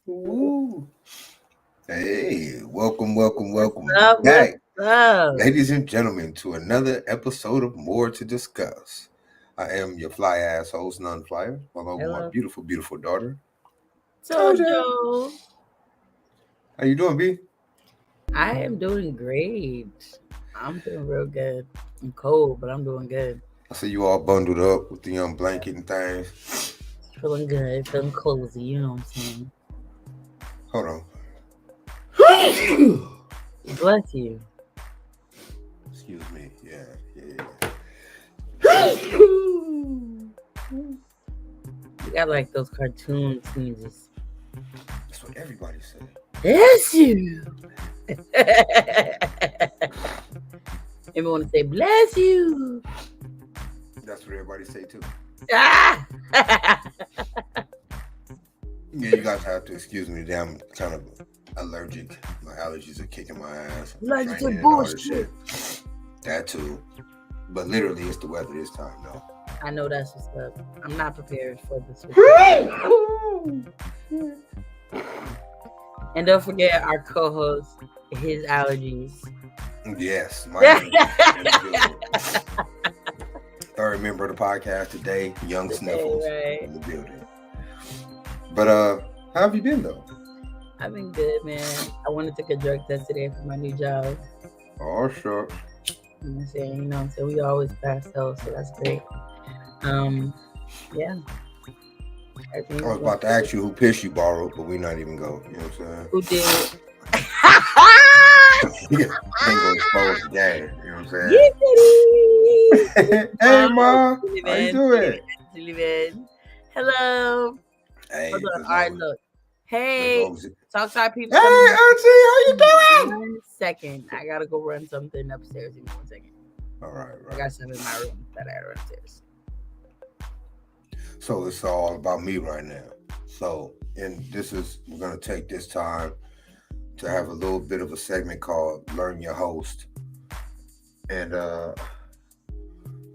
Ooh. Hey, welcome Up, back, up? ladies and gentlemen, to another episode of More to Discuss. I am your fly ass host, NunFlyyer, along with my Hello. beautiful daughter, ToJo. ToJo. How you doing, B? I am doing great. I'm doing real good. I'm cold, but I'm doing good. I see you all bundled up with the blanket and things. Feeling good, feeling cozy, you know what I'm saying? Hold on. Bless you. Excuse me. Yeah. You got like those cartoon sneezes. That's what everybody said. Bless you. Everyone want to say bless you. That's what everybody say too. Ah! Yeah, you guys have to excuse me. I'm kind of allergic. My allergies are kicking my ass. Allergic to Training and all this bullshit. shit. That too. But literally, it's the weather this time, though. I know that's what's up. I'm not prepared for this. And don't forget our co-host, his allergies. Yes, my third member of the podcast today, Young Sniffles, right. in the building. But how have you been though? I've been good, man. I went to take a drug test today for my new job. Oh, sure. You know what I'm saying? We always pass those, so that's great. Yeah. I was about to ask you who piss you borrowed, but we're not even going. You know what I'm saying? Who did? Ain't gonna expose the game. You know what I'm saying? Hey, Ma. How you doing? Hello. Hey, hold on. All right, look. Hey, talk to our people. Hey, Auntie, how you doing? 1 second. I gotta go run something upstairs. Give me 1 second. All right. I got something in my room that I run upstairs. So it's all about me right now. So, we're gonna take this time to have a little bit of a segment called Learn Your Host. And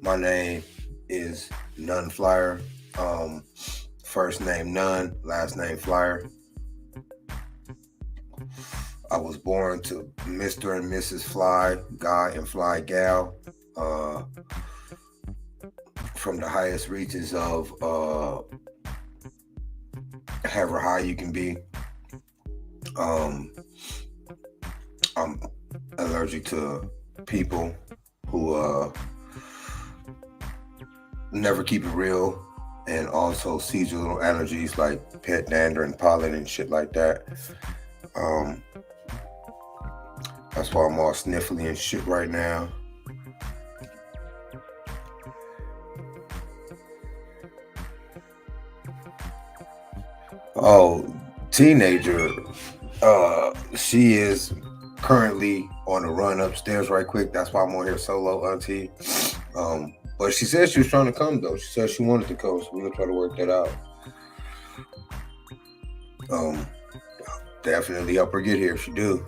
my name is NunFlyyer. First name Nun, last name Flyer. I was born to Mr. and Mrs. Fly, guy and fly gal. From the highest reaches of however high you can be. I'm allergic to people who never keep it real, and also seasonal allergies like pet dander and pollen and shit like that. That's why I'm all sniffly and shit right now. Oh, teenager. She is currently on a run upstairs right quick. That's why I'm on here solo, Auntie. But she said she was trying to come though. She said she wanted to come, so we're gonna try to work that out. Definitely help her get here if she do.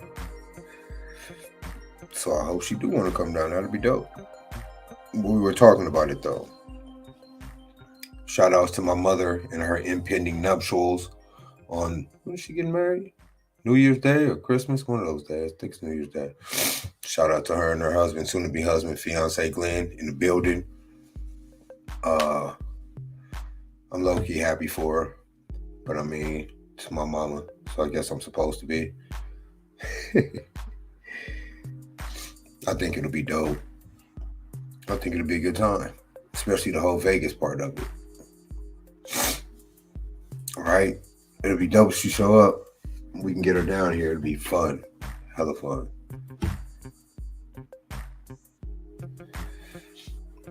So I hope she do want to come down. That'd be dope. We were talking about it though. Shout outs to my mother and her impending nuptials on, when is she getting married? New Year's Day or Christmas? One of those days. I think it's New Year's Day. Shout out to her and her husband, soon to be husband, fiance Glenn, in the building. I'm low-key happy for her. But I mean, it's my mama, so I guess I'm supposed to be. I think it'll be dope. I think it'll be a good time. Especially the whole Vegas part of it. All right? It'll be dope if she show up. We can get her down here. It'll be fun. Hella fun.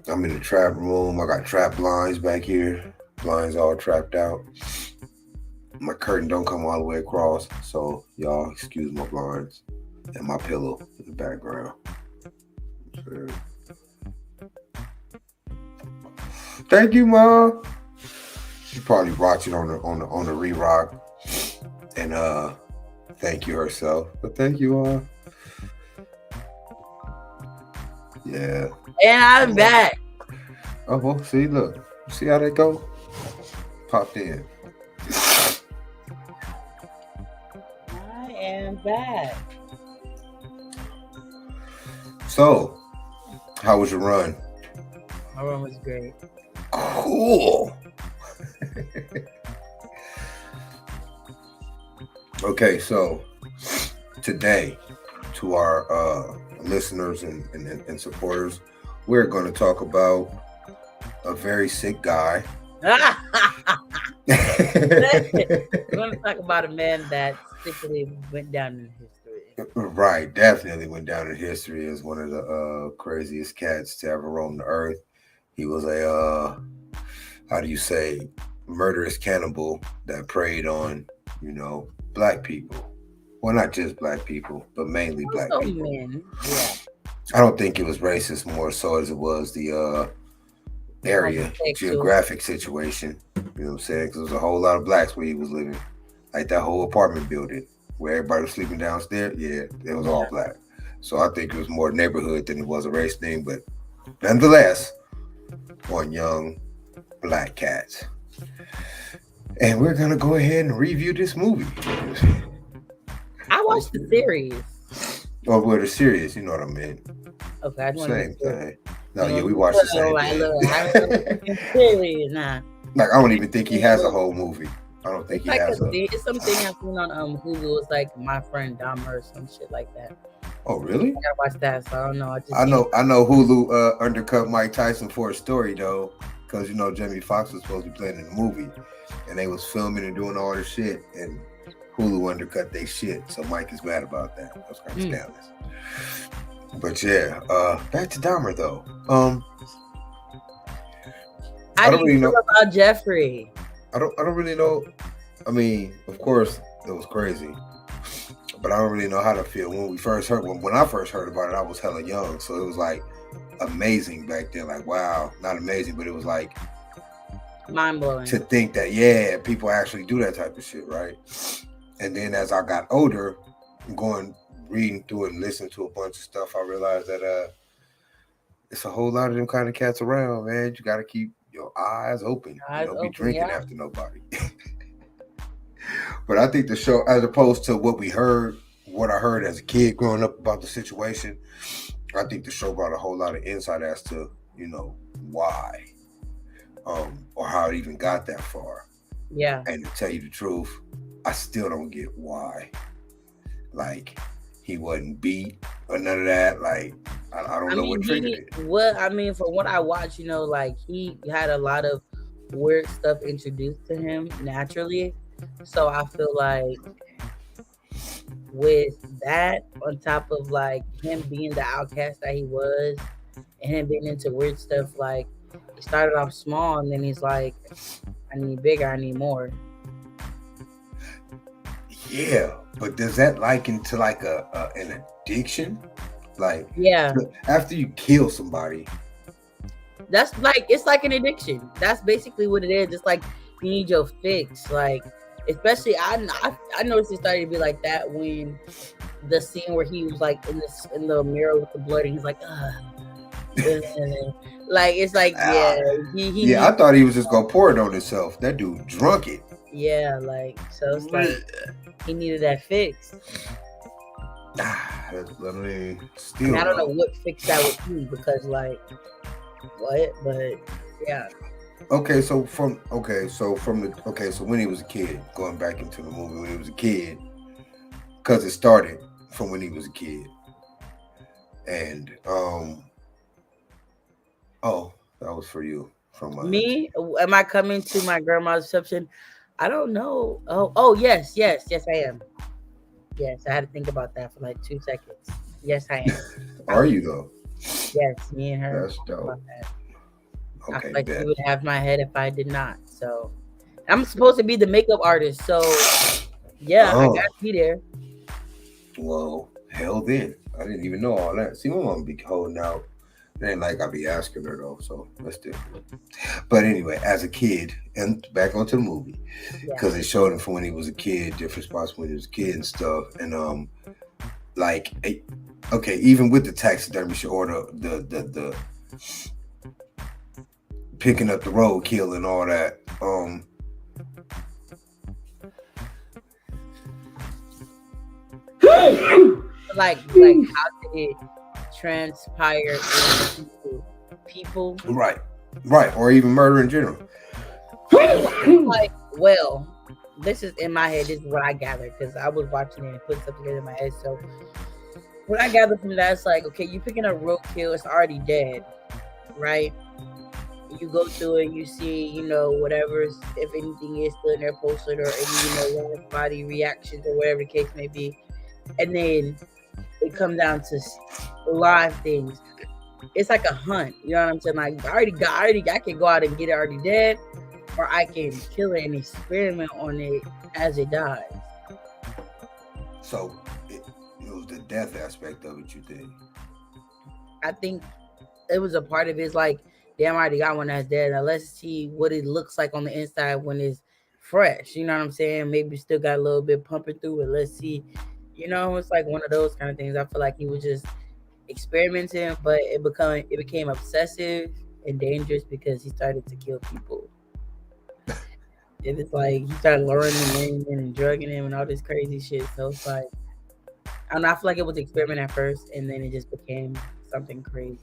I'm in the trap room. I got trap blinds back here. Blinds all trapped out. My curtain don't come all the way across, so y'all excuse my blinds and my pillow in the background. So, thank you, Mom. She probably watching on the re-rock and thank you herself. But thank you, yeah. And I'm back. Oh well, see, look, see how they go. Popped in. I am back. So, how was your run? My run was great. Cool. Okay, so today, to our listeners and supporters, we're going to talk about a very sick guy. We're going to talk about a man that sickly went down in history. Right, definitely went down in history as one of the craziest cats to ever roam the earth. He was a how do you say, murderous cannibal that preyed on, black people. Well, not just black people, but mainly black Also people. men, yeah. I don't think it was racist more so as it was the area, geographic situation. You know what I'm saying? Because there was a whole lot of blacks where he was living. Like that whole apartment building where everybody was sleeping downstairs. Yeah, it was all black. So I think it was more neighborhood than it was a race thing. But nonetheless, one young black cat. And we're going to go ahead and review this movie. I watched the series. Oh, well, the series, you know what I mean. Okay, I same thing. No, yeah, we watched the same thing. Series, nah. Like, I don't even think he has a whole movie. I don't think he has a... It's something I've seen on Hulu. It's like My Friend Dahmer or some shit like that. Oh, really? I gotta watch that, so I don't know. I know Hulu undercut Mike Tyson for a story, though, because, Jamie Foxx was supposed to be playing in the movie, and they was filming and doing all this shit, and Hulu undercut their shit, so Mike is mad about that. That was kind of scandalous. But yeah, back to Dahmer though. I don't really know about Jeffrey. I don't really know. I mean, of course, it was crazy, but I don't really know how to feel when I first heard about it. I was hella young, so it was like amazing back then. Like, wow, not amazing, but it was like mind blowing to think that people actually do that type of shit, right? And then as I got older, reading through it and listening to a bunch of stuff, I realized that it's a whole lot of them kind of cats around, man. You got to keep your eyes open. Be drinking after nobody. But I think the show, as opposed to what I heard as a kid growing up about the situation, I think the show brought a whole lot of insight as to, why, or how it even got that far. Yeah. And to tell you the truth, I still don't get why. Like, he wasn't beat or none of that. Like, I don't know what triggered it. Well, I mean, from what I watched, like he had a lot of weird stuff introduced to him naturally. So I feel like with that, on top of like him being the outcast that he was, and him being into weird stuff, like he started off small, and then he's like, I need bigger, I need more. Yeah, but does that liken to like an addiction? Like, yeah, after you kill somebody, that's like, it's like an addiction. That's basically what it is. It's like you need your fix. Like, especially I noticed it started to be like that when the scene where he was like in the mirror with the blood, and he's like, like, it's like, I thought he was just gonna pour it on himself. That dude drunk it. Yeah, like, so it's like he needed that fix. I mean, still, I don't know what fix that would be, because like, what? But yeah. So when he was a kid, going back into the movie when he was a kid, because it started from when he was a kid, and that was for you from me. Am I coming to my grandma's reception? I don't know. Oh, yes, I am. Yes, I had to think about that for like 2 seconds. Yes, I am. Are you though? Yes, me and her. That's dope. Okay, I feel like you would have my head if I did not. So I'm supposed to be the makeup artist. So yeah, I Oh, gotta be there. well, hell then. I didn't even know all that. See, my mom be holding out. It ain't like I be asking her though, so that's different. But anyway, as a kid, and back onto the movie, Yeah. because they showed him from when he was a kid, different spots when he was a kid and stuff, and like, okay, even with the taxidermy show or the picking up the roadkill and all that, Like how did it transpire into people? right, right, or even murder in general. Like, well, this is in my head. This is what I gathered because I was watching it and putting stuff together in my head. So what I gathered from that is like, okay, you picking up roadkill, it's already dead, right? You go through it, you see, whatever's, if anything is still in there posted or any, live body reactions or whatever the case may be. And then it comes down to live things. It's like a hunt, you know what I'm saying? Like, I can go out and get it already dead, or I can kill it and experiment on it as it dies. So it was the death aspect of it, you think? I think it was a part of it. It's like, damn, I already got one that's dead. Now let's see what it looks like on the inside when it's fresh. You know what I'm saying? Maybe still got a little bit pumping through it. Let's see. It's like one of those kind of things. I feel like he was just experimenting, but it became obsessive and dangerous because he started to kill people. And it's like he started luring them in and drugging him and all this crazy shit. So it's like, I don't know, I feel like it was an experiment at first, and then it just became something crazy.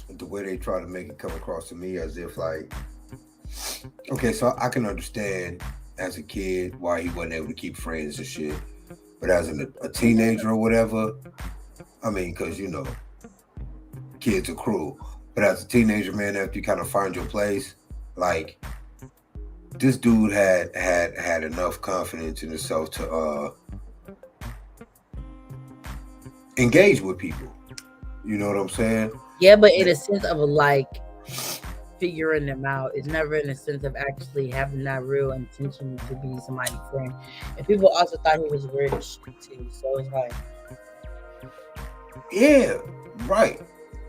The way they try to make it come across to me as if like, okay, so I can understand as a kid why he wasn't able to keep friends and shit, but as a teenager or whatever, I mean, because kids are cruel. But as a teenager, man, after you kind of find your place, like this dude had enough confidence in himself to engage with people. You know what I'm saying? Yeah, but in a sense of like figuring them out, it's never in a sense of actually having that real intention to be somebody's friend. And people also thought he was weird as shit too. So it's like, yeah, right.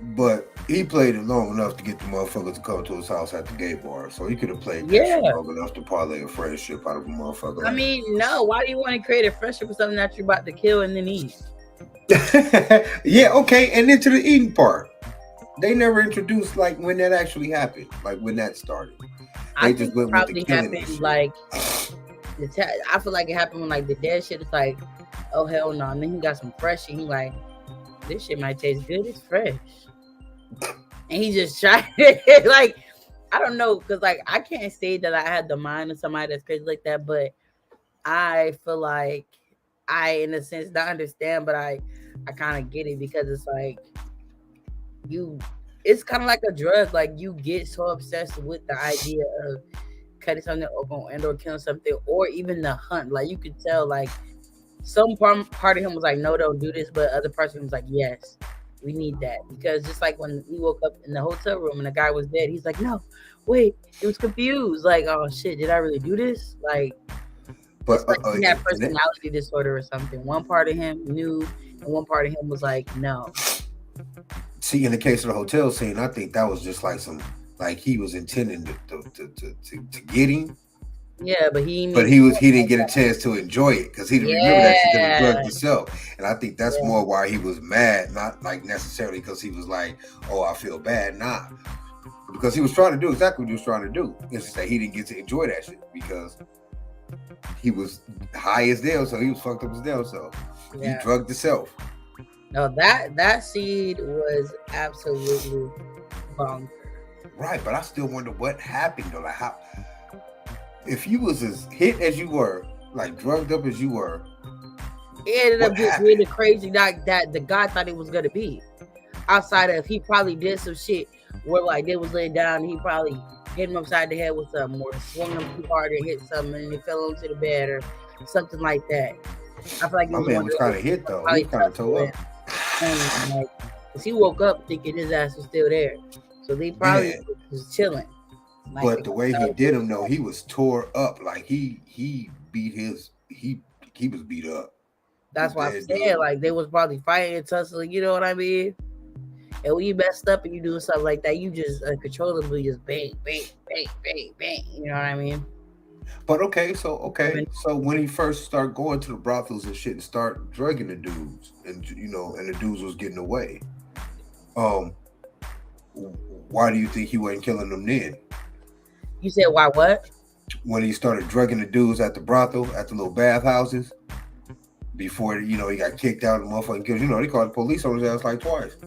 But he played it long enough to get the motherfuckers to come to his house at the gay bar. So he could have played that shit long enough to parlay a friendship out of a motherfucker. I mean, no. Why do you want to create a friendship with something that you're about to kill and then eat? Yeah, okay. And then to the eating part. They never introduced like when that actually happened, like when that started. I just went with the killing happened like I feel like it happened when like the dead shit is like, oh hell no. And then he got some fresh shit. He like, this shit might taste good. It's fresh. And he just tried it. Like, I don't know, because like I can't say that I had the mind of somebody that's crazy like that, but I feel like I, in a sense, not understand, but I kind of get it because it's like it's kind of like a drug. Like you get so obsessed with the idea of cutting something or killing something, or even the hunt. Like you could tell, like some part of him was like, no, don't do this, but other parts of him was like, yes, we need that. Because just like when he woke up in the hotel room and the guy was dead, he's like, no, wait, he was confused. Like, oh shit, did I really do this? Like, but it's like he had personality disorder or something. One part of him knew, and one part of him was like, no. See, in the case of the hotel scene, I think that was just like he was intending to get him. Yeah, but he didn't get a chance to enjoy it because he didn't remember that shit because he drugged himself. And I think that's more why he was mad, not like necessarily because he was like, oh, I feel bad. Nah. Because he was trying to do exactly what he was trying to do. It's just that he didn't get to enjoy that shit because he was high as hell, so he was fucked up as hell. So he drugged himself. No, that seed was absolutely bonkers. Right, but I still wonder what happened though. Like how, if you was as hit as you were, like drugged up as you were, it ended up just really crazy that the guy thought it was gonna be. Outside of he probably did some shit where like they was laying down, and he probably hit him upside the head with something, or swung him too hard and hit something, and he fell onto the bed or something like that. I feel like my man was kind of hit though. He was kind of tore up. Like, cause he woke up thinking his ass was still there, so they probably was chilling. Like, But the way he did him, though, he was tore up. Like he beat his he was beat up. That's why I'm saying, like, they was probably fighting, tussling. You know what I mean? And when you messed up and you do something like that, you just uncontrollably just bang, bang, bang, bang, bang. You know what I mean? But so when he first started going to the brothels and shit and start drugging the dudes, and and the dudes was getting away, why do you think he wasn't killing them then? You said why what? When he started drugging the dudes at the brothel, at the little bathhouses, before he got kicked out of the motherfucking kills. They called the police on his ass like twice.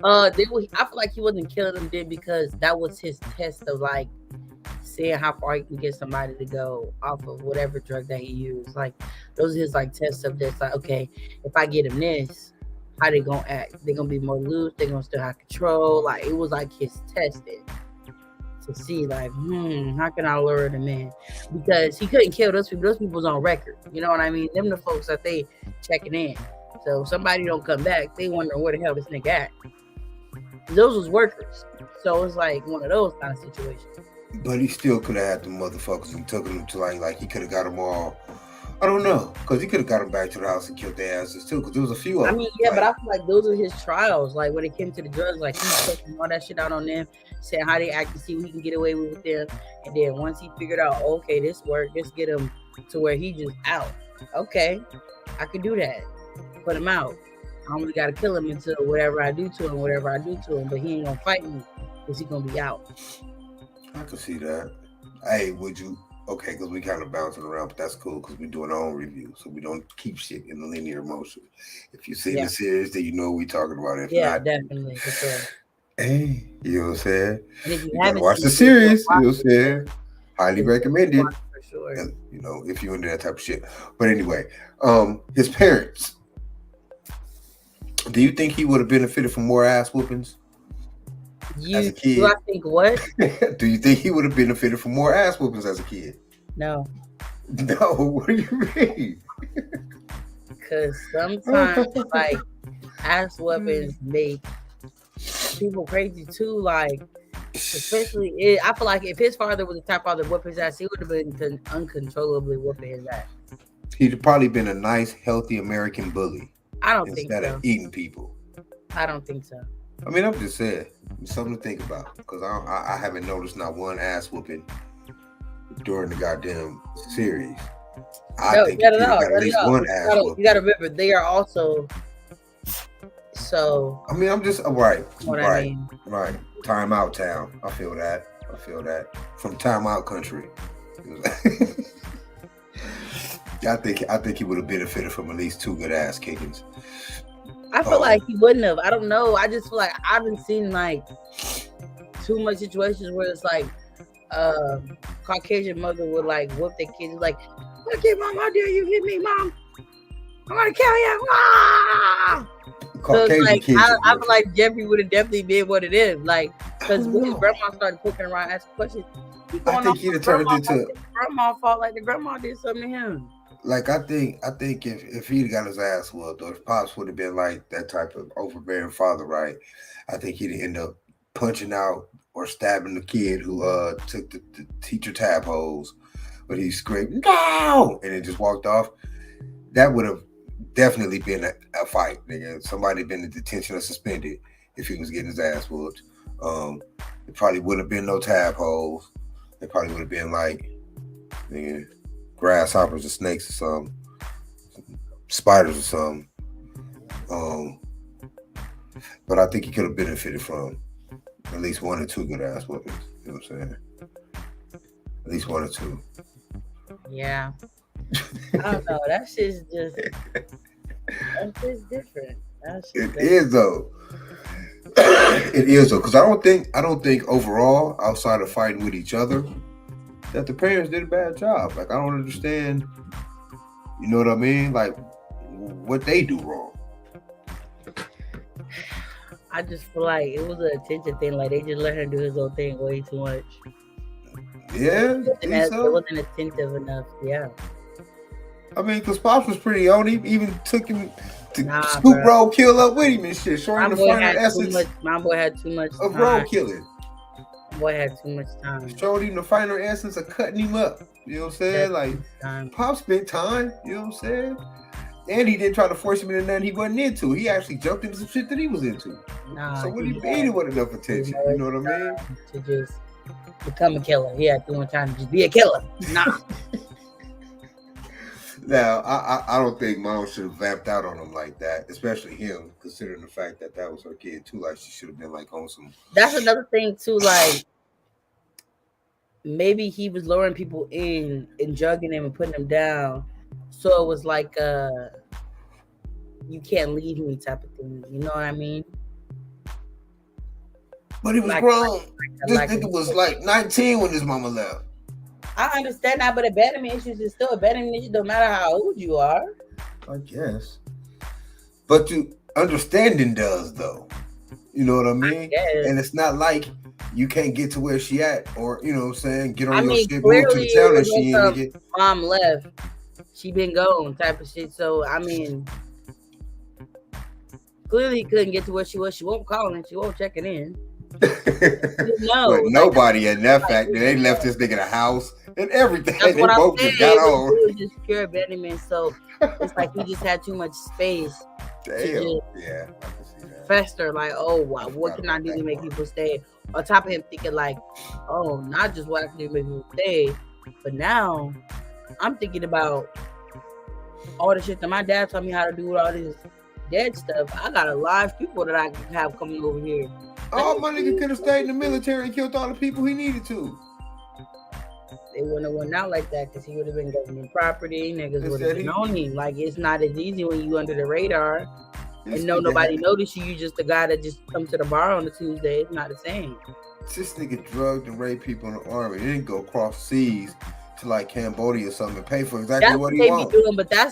I feel like he wasn't killing them then because that was his test of like seeing how far he can get somebody to go off of whatever drug that he used. Like those are his like tests of this. Like, okay, if I get him this, how they gonna act? They're gonna be more loose. They're gonna still have control. Like it was like his testing to see like, how can I lure them in? Because he couldn't kill those people. Those people's on record. You know what I mean? Them the folks that they checking in. So if somebody don't come back, they wonder where the hell this nigga at. Those was workers. So it's like one of those kind of situations. But he still could have had the motherfuckers and took them to like he could have got them all. I don't know, because he could have got them back to the house and killed their asses too. Because there was a few of them. I mean, yeah, but I feel like those are his trials. Like when it came to the drugs, like he was taking all that shit out on them, saying how they act to see what he can get away with them. And then once he figured out, okay, this worked, let's get him to where he just out. Okay, I can do that. Put him out. I only got to kill him until whatever I do to him, but he ain't gonna fight me because he gonna be out. I can see that. Hey, would you? Okay, because we kind of bouncing around, but that's cool because we're doing our own review, so we don't keep shit in the linear motion. If you see the series, then you know what we talking about. If not, definitely, for sure. Hey, you know what I'm saying? And if you haven't watched the series, you know what I'm saying? Highly recommended. For sure. And, if you into that type of shit. But anyway, his parents. Do you think he would have benefited from more ass whoopings? As a kid? Do I think what? Do you think he would have benefited from more ass whoopings as a kid? No. No, what do you mean? Because sometimes, like, ass whoopings make people crazy too. Like, especially, I feel like if his father was the type of father to whoop his ass, he would have been uncontrollably whooping his ass. He'd probably been a nice, healthy American bully. I don't think so. Instead of eating people. I don't think so. I mean, I'm just saying, something to think about, because I haven't noticed not one ass whooping during the goddamn series. I think you got at least one ass whooping. You got to remember, they are also so. I mean, I'm just right. I mean. Right. Timeout town. I feel that. From timeout country. I think he would have benefited from at least 2 good ass kickings. I feel like he wouldn't have. I don't know. I just feel like I haven't seen like too much situations where it's like Caucasian mother would like whoop their kids like, okay, mom, how dare you hit me, mom? I'm gonna kill you. Ah! So it's like, I feel like Jeffrey would have definitely been what it is. Like, because when his grandma started poking around, asking questions, I think he'd have turned into grandma fault, like the grandma did something to him. Like I think if he'd got his ass whooped, or if Pops would have been like that type of overbearing father, right? I think he'd end up punching out or stabbing the kid who took the teacher tab hose, but he screamed no and then just walked off. That would have definitely been a fight, nigga. Somebody been in detention or suspended if he was getting his ass whooped. It probably wouldn't have been no tab hose. It probably would have been like, nigga, grasshoppers or snakes or something, spiders or something. But I think he could have benefited from at least 1 or 2 good ass whoopings. You know what I'm saying? At least 1 or 2. Yeah. I don't know. That shit's just different. It is though. It is though, because I don't think overall, outside of fighting with each other, that the parents did a bad job. Like I don't understand. You know what I mean? Like what they do wrong. I just feel like it was an attention thing. Like they just let her do his own thing way too much. Yeah, it wasn't attentive enough. Yeah. I mean, because Pops was pretty on. He even took him to scoop roadkill up with him and shit, showing the finer essence. My boy had too much of roadkilling. Boy had too much time. Showed him the final essence of cutting him up. You know what I'm saying? Like, Pop spent time. You know what I'm saying? And he didn't try to force him into nothing he wasn't into. He actually jumped into some shit that he was into. So what do you mean he wasn't enough attention? You know what I mean? To just become a killer. He had too much time to just be a killer. Nah. Now, I don't think mom should have vamped out on him like that, especially him, considering the fact that that was her kid too. Like, she should have been like on some. That's another thing too. Like, maybe he was luring people in and drugging them and putting them down, so it was like you can't leave me type of thing. You know what I mean? But he was grown. This nigga was like 19 when his mama left. I understand that, but abandonment issues is still abandonment issues, no matter how old you are. I guess. But understanding does, though. You know what I mean? And it's not like you can't get to where she at, or, you know what I'm saying, get on your shit, move to the town that she ain't get. Mom left. She been gone type of shit. So, I mean, clearly he couldn't get to where she was. She won't call him. She won't check it in. No, but nobody in that fact that they left this nigga the house and everything. That's they what both I'm just got on. It was just pure abandonment. So it's like he just had too much space. Damn. Yeah, I can see that. Fester, like, oh, wow, what can I do to make people stay? On top of him thinking like, oh, not just what I can do to make people stay, but now I'm thinking about all the shit that my dad taught me how to do with all this dead stuff. I got a lot of people that I can have coming over here. Oh, my nigga could have stayed in the military and killed all the people he needed to. They wouldn't have went out like that because he would have been government property. Niggas would have known him. Like, it's not as easy when you under the radar and nobody notice you. You just the guy that just come to the bar on a Tuesday. It's not the same. This nigga drugged and raped people in the army. He didn't go across seas to like Cambodia or something and pay for exactly what he wants. Doing, but I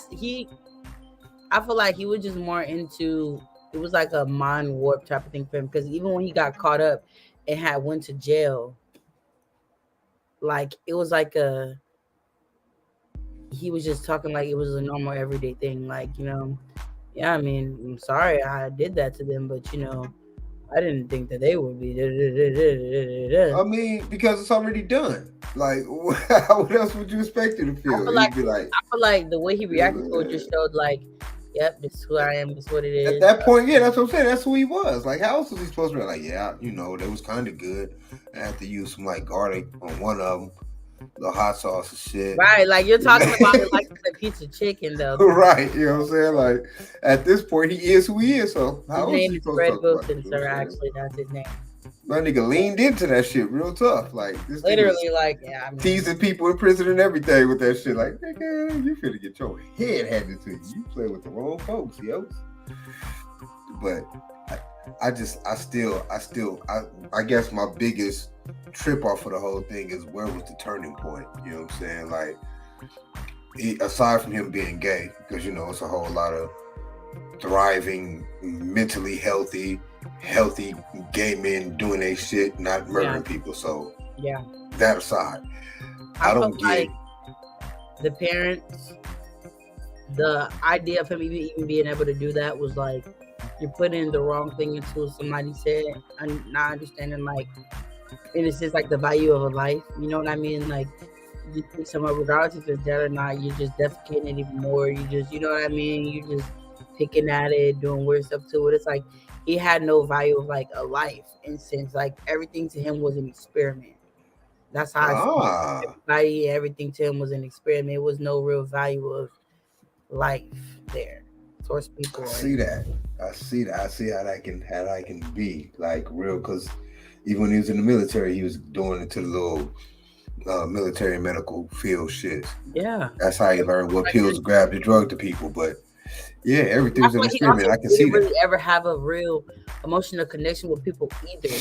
feel like he was just more into. It was like a mind warp type of thing for him, because even when he got caught up and went to jail, like it was like he was just talking like it was a normal everyday thing. Like, you know, yeah, I mean, I'm sorry I did that to them, but you know, I didn't think that they would be. I mean, because it's already done. Like, what else would you expect you to feel? I feel like the way he reacted to it just showed like, yep, this is who I am. This is what it is. At that point, yeah, that's what I'm saying. That's who he was. Like, how else was he supposed to be? Like, yeah, you know, that was kind of good. I had to use some like garlic on one of them, the hot sauce and shit. Right, like you're talking about it like it's a piece of chicken, though. Right, you know what I'm saying? Like, at this point, he is who he is. So how his name is Fred Wilson, sir. Actually, that's his name. My nigga leaned into that shit real tough. Like, this literally, like, yeah, I mean, teasing people in prison and everything with that shit. Like, nigga, you finna get your head handed to you. You play with the wrong folks, yo. But I guess my biggest trip off of the whole thing is, where was the turning point? You know what I'm saying? Like, aside from him being gay, because, you know, it's a whole lot of thriving, mentally healthy gay men doing their shit, not murdering people. So yeah, that aside, I don't get like the parents. The idea of him even being able to do that was like, you're putting the wrong thing into somebody's head and not understanding, like, and it's just like the value of a life. You know what I mean? Like, you think someone, regardless if it's dead or not, you're just defecating it even more. You just, you know what I mean? You just picking at it, doing weird stuff to it. It's like he had no value of like a life, in sense, like everything to him was an experiment. That's how I see everybody. Everything to him was an experiment. There was no real value of life there towards people. I see that. I see how that can be like real, because even when he was in the military, he was doing it to the little military medical field shit. Yeah, that's how he learned what pills to grab to drug to people. But yeah, everything's an experiment. I can see that. Really ever have a real emotional connection with people either,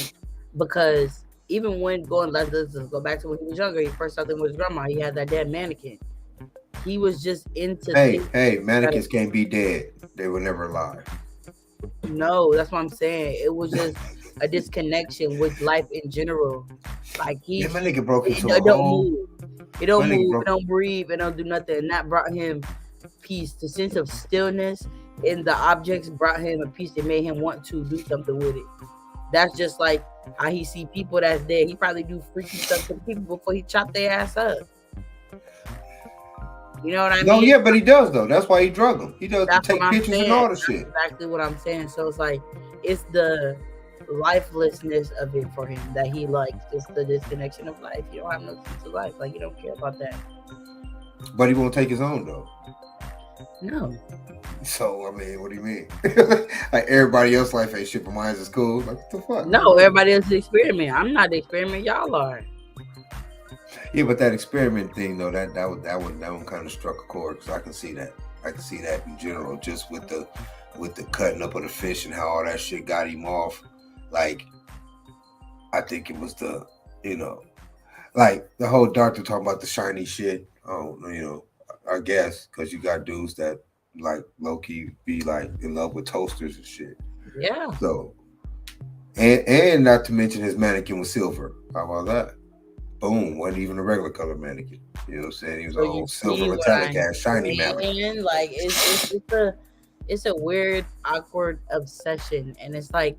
because even when let's go back to when he was younger, he first started with his grandma. He had that dead mannequin. He was just into. Hey, mannequins can't be dead. They were never alive. No, that's what I'm saying. It was just a disconnection with life in general. Like my nigga broke into it don't move. It don't move. It don't breathe. It don't do nothing. And that brought him peace. The sense of stillness in the objects brought him a peace that made him want to do something with it. that's just like how he see people that's dead. He probably do freaky stuff to the people before he chop their ass up. You know what I No, mean? yeah, but he does though. That's why he drug him. He does to That's what take I'm pictures and saying. all the That's shit. exactly what I'm saying. So it's like it's the lifelessness of it for him that he likes. It's the disconnection of life. You don't have no sense of life. Like you don't care about that. But he won't take his own though. No. So I mean, what do you mean? Like everybody else life ain't shit, but mine is cool. Like what the fuck? No, everybody else is the experiment. I'm not the experiment. Y'all are. Yeah, but that experiment thing though, that one kind of struck a chord because I can see that. I can see that in general, just with the cutting up of the fish and how all that shit got him off. Like, I think it was the, like the whole doctor talking about the shiny shit. Oh, I guess because you got dudes that like low key be like in love with toasters and shit. Yeah. So, and not to mention his mannequin was silver. How about that? Boom, wasn't even a regular color mannequin. You know what I'm saying? He was So you all silver see what metallic I'm ass shiny mannequin. saying? Like it's a weird, awkward obsession, and it's like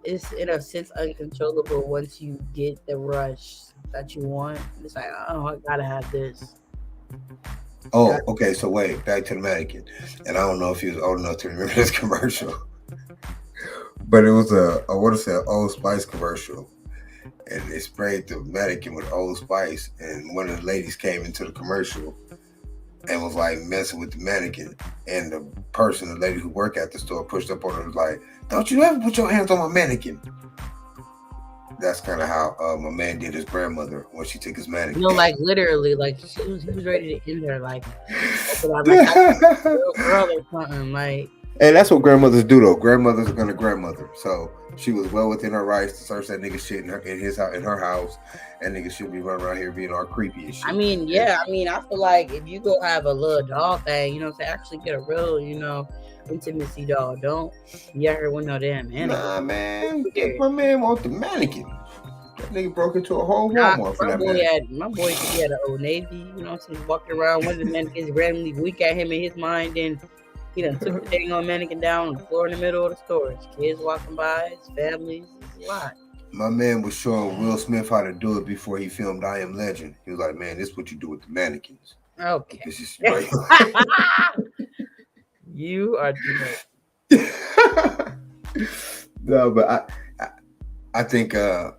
it's in a sense uncontrollable once you get the rush that you want. It's like, oh, I gotta have this. Oh, okay. So wait, back to the mannequin, and I don't know if he was old enough to remember this commercial, but it was I want to say an Old Spice commercial, and they sprayed the mannequin with Old Spice, and one of the ladies came into the commercial and was like messing with the mannequin, and the lady who worked at the store, pushed up on her and was like, "Don't you ever put your hands on my mannequin." That's kind of how my man did his grandmother when she took his mannequin. Like literally, like he was ready to end her, like girl or something, like. Hey, that's what grandmothers do though. Grandmothers are gonna grandmother. So she was well within her rights to search that nigga shit in her house, and nigga should be running around here being all creepy and shit. I mean, yeah. I mean, I feel like if you go have a little doll thing, actually get a real, intimacy doll. Don't you ever want no damn mannequin? Nah, man. My man want the mannequin. That nigga broke into a whole Walmart for that mannequin. My boy had an Old Navy, so he's walking around. One of the mannequins randomly weak at him in his mind, and he done took the dang on mannequin down on the floor in the middle of the store. His kids walking by, his families, it's a lot. My man was showing Will Smith how to do it before he filmed I Am Legend. He was like, man, this is what you do with the mannequins. Okay. This is right. You are too much. No, but I think that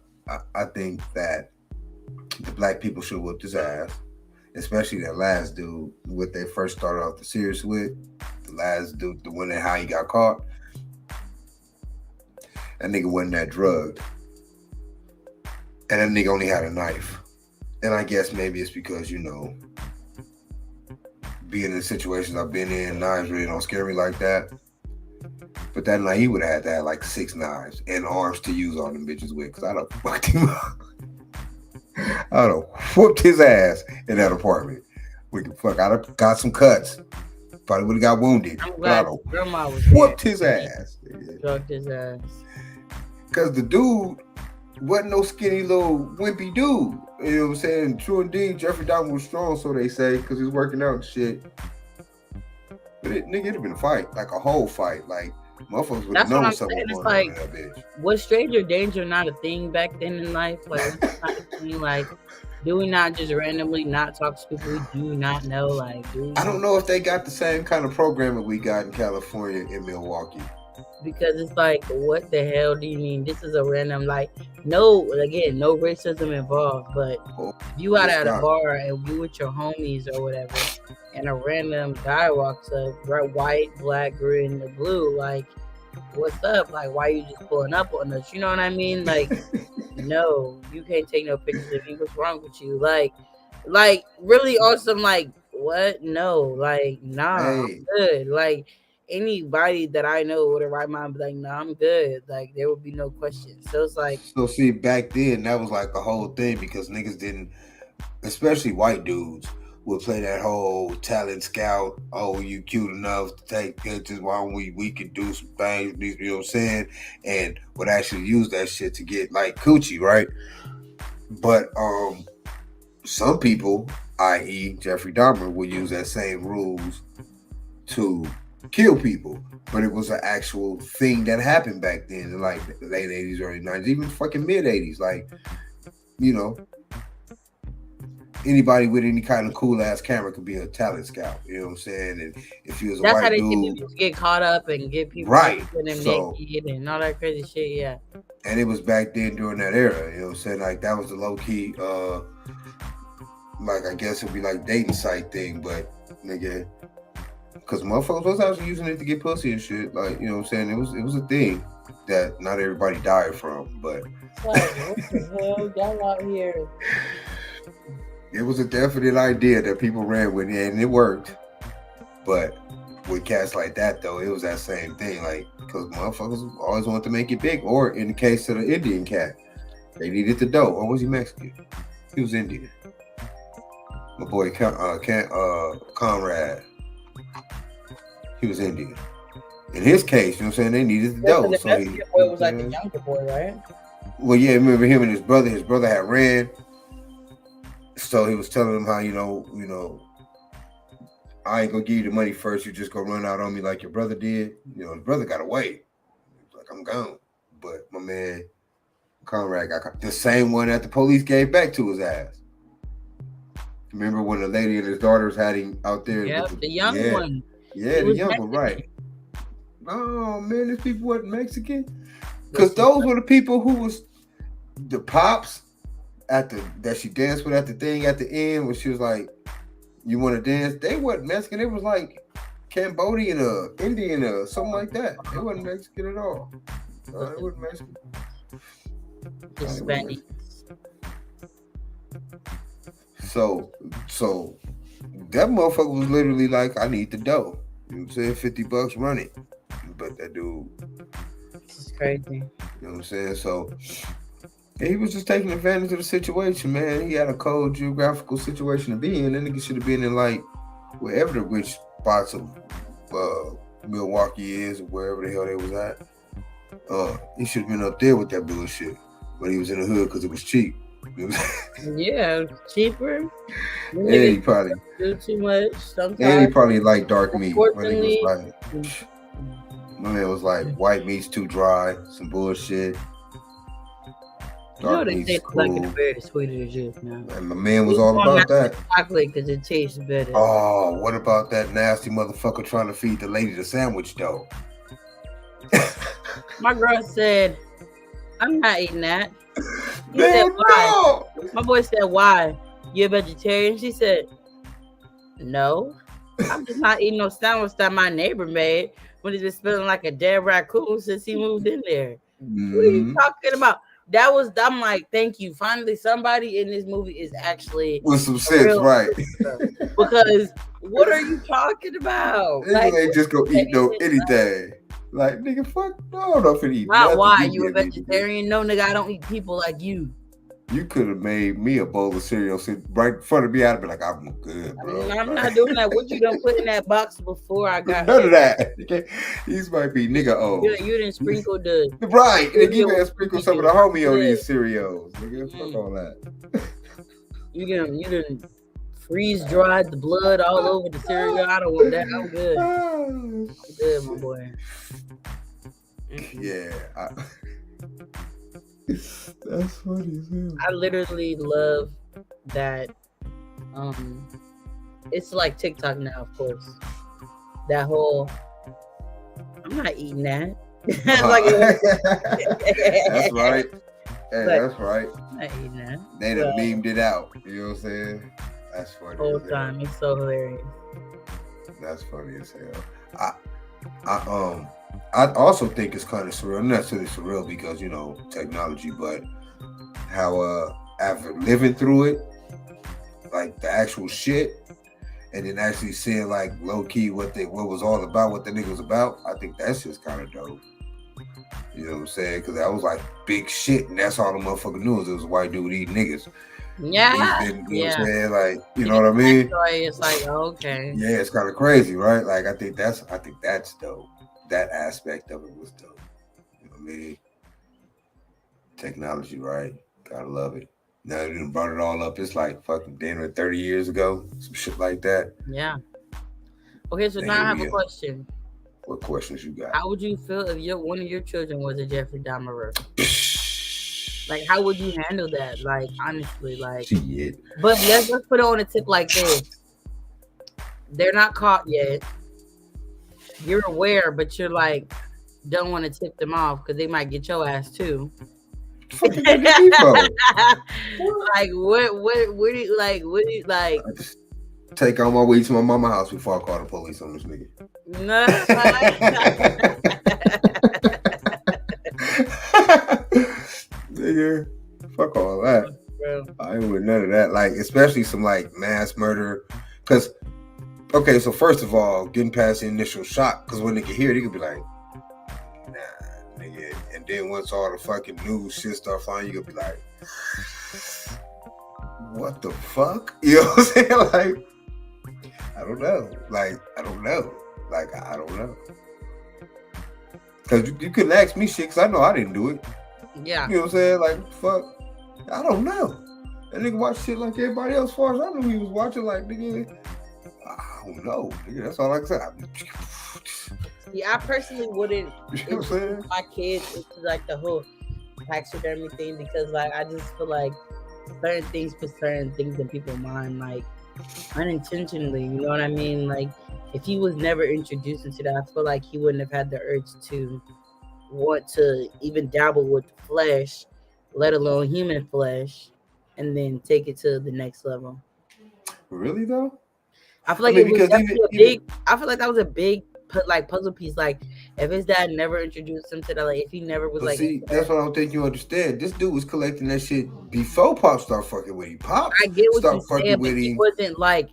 the black people should whoop his ass, especially that last dude. What they first started off the series with, the last dude, the one that how he got caught. That nigga wasn't that drugged, and that nigga only had a knife. And I guess maybe it's because being in situations I've been in, knives really don't scare me like that. But that night he would have had to have like 6 knives and arms to use on them bitches with, because I'd have fucked him up. I'd have whooped his ass in that apartment. I'd have got some cuts. Probably would have got wounded. I'm glad grandma was whooped his ass. Drugged his ass. Because the dude wasn't no skinny little wimpy dude. You know what I'm saying? True indeed, Jeffrey Dahmer was strong, so they say, because he was working out and shit. But it'd have been a fight, like a whole fight. Like, motherfuckers would have known something was going on in that bitch. Was stranger danger not a thing back then in life? Like, do we not just randomly not talk to people we do not know? Like, I don't know if they got the same kind of programming we got in California, in Milwaukee. Because it's like, what the hell do you mean? This is a random, like, no racism involved, but you out at a bar and you with your homies or whatever, and a random guy walks up, right, white, black, green, or blue, like, what's up? Like, why you just pulling up on us? You know what I mean? Like, no, you can't take no pictures of me. What's wrong with you? Like really awesome. Like, what? No, like, nah, I'm good. Like, anybody that I know with a right mind be like, nah, I'm good. Like, there would be no question. So it's like, see, back then that was like a whole thing, because niggas didn't, especially white dudes, would play that whole talent scout. Oh, you cute enough to take pictures? Why don't we could do some things? You know what I'm saying? And would actually use that shit to get like coochie, right? But some people, i.e. Jeffrey Dahmer, would use that same rules to kill people. But it was an actual thing that happened back then, in like the late 80s, early 90s, even fucking mid 80s. Like, you know, anybody with any kind of cool ass camera could be a talent scout. You know what I'm saying? And if you was a That's how white they get dude, people to get caught up and get people right? putting them So, naked and all that crazy shit. Yeah. and it was back then during that era. You know what I'm saying? Like that was the low key, like I guess it'd be like dating site thing, but nigga, because motherfuckers was actually using it to get pussy and shit. Like, you know what I'm saying? It was a thing that not everybody died from, but Like, what the hell, y'all out here? it was a definite idea that people ran with, and it worked. But with cats like that, though, it was that same thing. Like, because motherfuckers always wanted to make it big. Or in the case of the Indian cat, they needed the dough. Or was he Mexican? He was Indian. My boy Conrad, he was Indian. In his case, you know what I'm saying, they needed the dough. The So Mexican boy was like the younger boy, right? Well, yeah, remember him and his brother. His brother had ran. So he was telling him how, you know, I ain't gonna give you the money first. You just gonna run out on me like your brother did. You know, his brother got away. He was like, I'm gone. But my man Conrad got caught. The same one that the police gave back to his ass. Remember when the lady and his daughters had him out there? Yeah, with the young one. Yeah, the young one, right. Oh, man, these people wasn't Mexican. Because those were the people who was the pops that she danced with at the thing at the end when she was like, you want to dance? They wasn't Mexican. It was like Cambodian or Indian or something like that. They wasn't Mexican at all. It wasn't Mexican. Hispanic. So that motherfucker was literally like, I need the dough. You know what I'm saying? $50, run it. But that dude, this is crazy. You know what I'm saying? So he was just taking advantage of the situation, man. He had a cold geographical situation to be in. That nigga should have been in like wherever the rich spots of Milwaukee is or wherever the hell they was at. He should have been up there with that bullshit. But he was in the hood because it was cheap. Yeah, cheaper. And he probably do too much sometimes. And he probably liked dark meat. Unfortunately, My man was like, white meat's too dry, some bullshit. Dark meat's cool. Black and berry is sweeter than juice now. And my man was all about that. Chocolate because it tastes better. Oh, what about that nasty motherfucker trying to feed the lady the sandwich though? My girl said, I'm not eating that. He man, said, why? No. My boy said, why? You a vegetarian? She said, no. I'm just not eating no sandwich that my neighbor made when he's been smelling like a dead raccoon since he moved in there. What are you talking about? I'm like, thank you. Finally, somebody in this movie is actually with some sense, right? Because what are you talking about? Like, they just go eat anything. Like, nigga, fuck, I don't know if it eat. Not why you a vegetarian? No, nigga, I don't eat people like you. You could have made me a bowl of cereal, sit right in front of me. I'd have been like, I'm good, bro. I'm not doing that. What you done put in that box before I got none of that? These might be nigga old. You didn't sprinkle the right. Nigga, you better sprinkle some of the homie on these cereals. Nigga, fuck all that. You didn't freeze dried the blood all over the cereal. I don't want that. I'm good. I'm good, my boy. Yeah. That's funny as hell. I literally love that. It's like TikTok now, of course. That whole, I'm not eating that. That's right. Hey, that's right. I'm not eating that. They done memed it out. You know what I'm saying? That's funny. Whole time, it's so hilarious. That's funny as hell. I also think it's kind of surreal. Not necessarily surreal because, you know, technology, but how after living through it, like the actual shit, and then actually seeing like low key what was all about, what the nigga was about. I think that's just kind of dope. You know what I'm saying? Because that was like big shit, and that's all the motherfucker knew was it was a white dude eating niggas. Yeah. You know what I'm saying? Like, you know what I mean? It's like, okay. Yeah, it's kind of crazy, right? Like, I think that's dope. That aspect of it was dope. You know what I mean? Technology, right? Gotta love it. Now that you brought it all up, it's like fucking damn 30 years ago, some shit like that. Yeah. Okay, so now I have a question. What questions you got? How would you feel if one of your children was a Jeffrey Dahmer? Like, how would you handle that? Like, honestly, like. Shit. But let's put it on a tip like this. They're not caught yet. You're aware, but you're like, don't want to tip them off because they might get your ass too. Like, what do you like? Take on my way to my mama's house before I call the police on this nigga. No. Nigga, fuck all that. Bro. I ain't with none of that. Like, especially some like mass murder. Cause, okay, so first of all, getting past the initial shock, because when they get here, they could be like, nah, nigga. And then once all the fucking news shit start flying, you could be like, what the fuck? You know what I'm saying? Like, I don't know. Like, I don't know. Because you couldn't ask me shit because I know I didn't do it. Yeah. You know what I'm saying? Like, fuck. I don't know. That nigga watch shit like everybody else. As far as I knew he was watching, like, nigga, I don't know. Nigga, that's all I can say. Yeah, I personally wouldn't. You know what I'm saying? My kids, it's like the whole taxidermy thing because, like, I just feel like certain things put certain things in people's mind, like, unintentionally, you know what I mean? Like, if he was never introduced into that, I feel like he wouldn't have had the urge to want to even dabble with flesh, let alone human flesh, and then take it to the next level. Really though? I feel like I feel like that was a big puzzle piece. Like, if his dad never introduced him to that, like if he never was see, that's what I don't think you understand. This dude was collecting that shit before Pop started fucking with him. Pop, I get what you're saying, but he wasn't like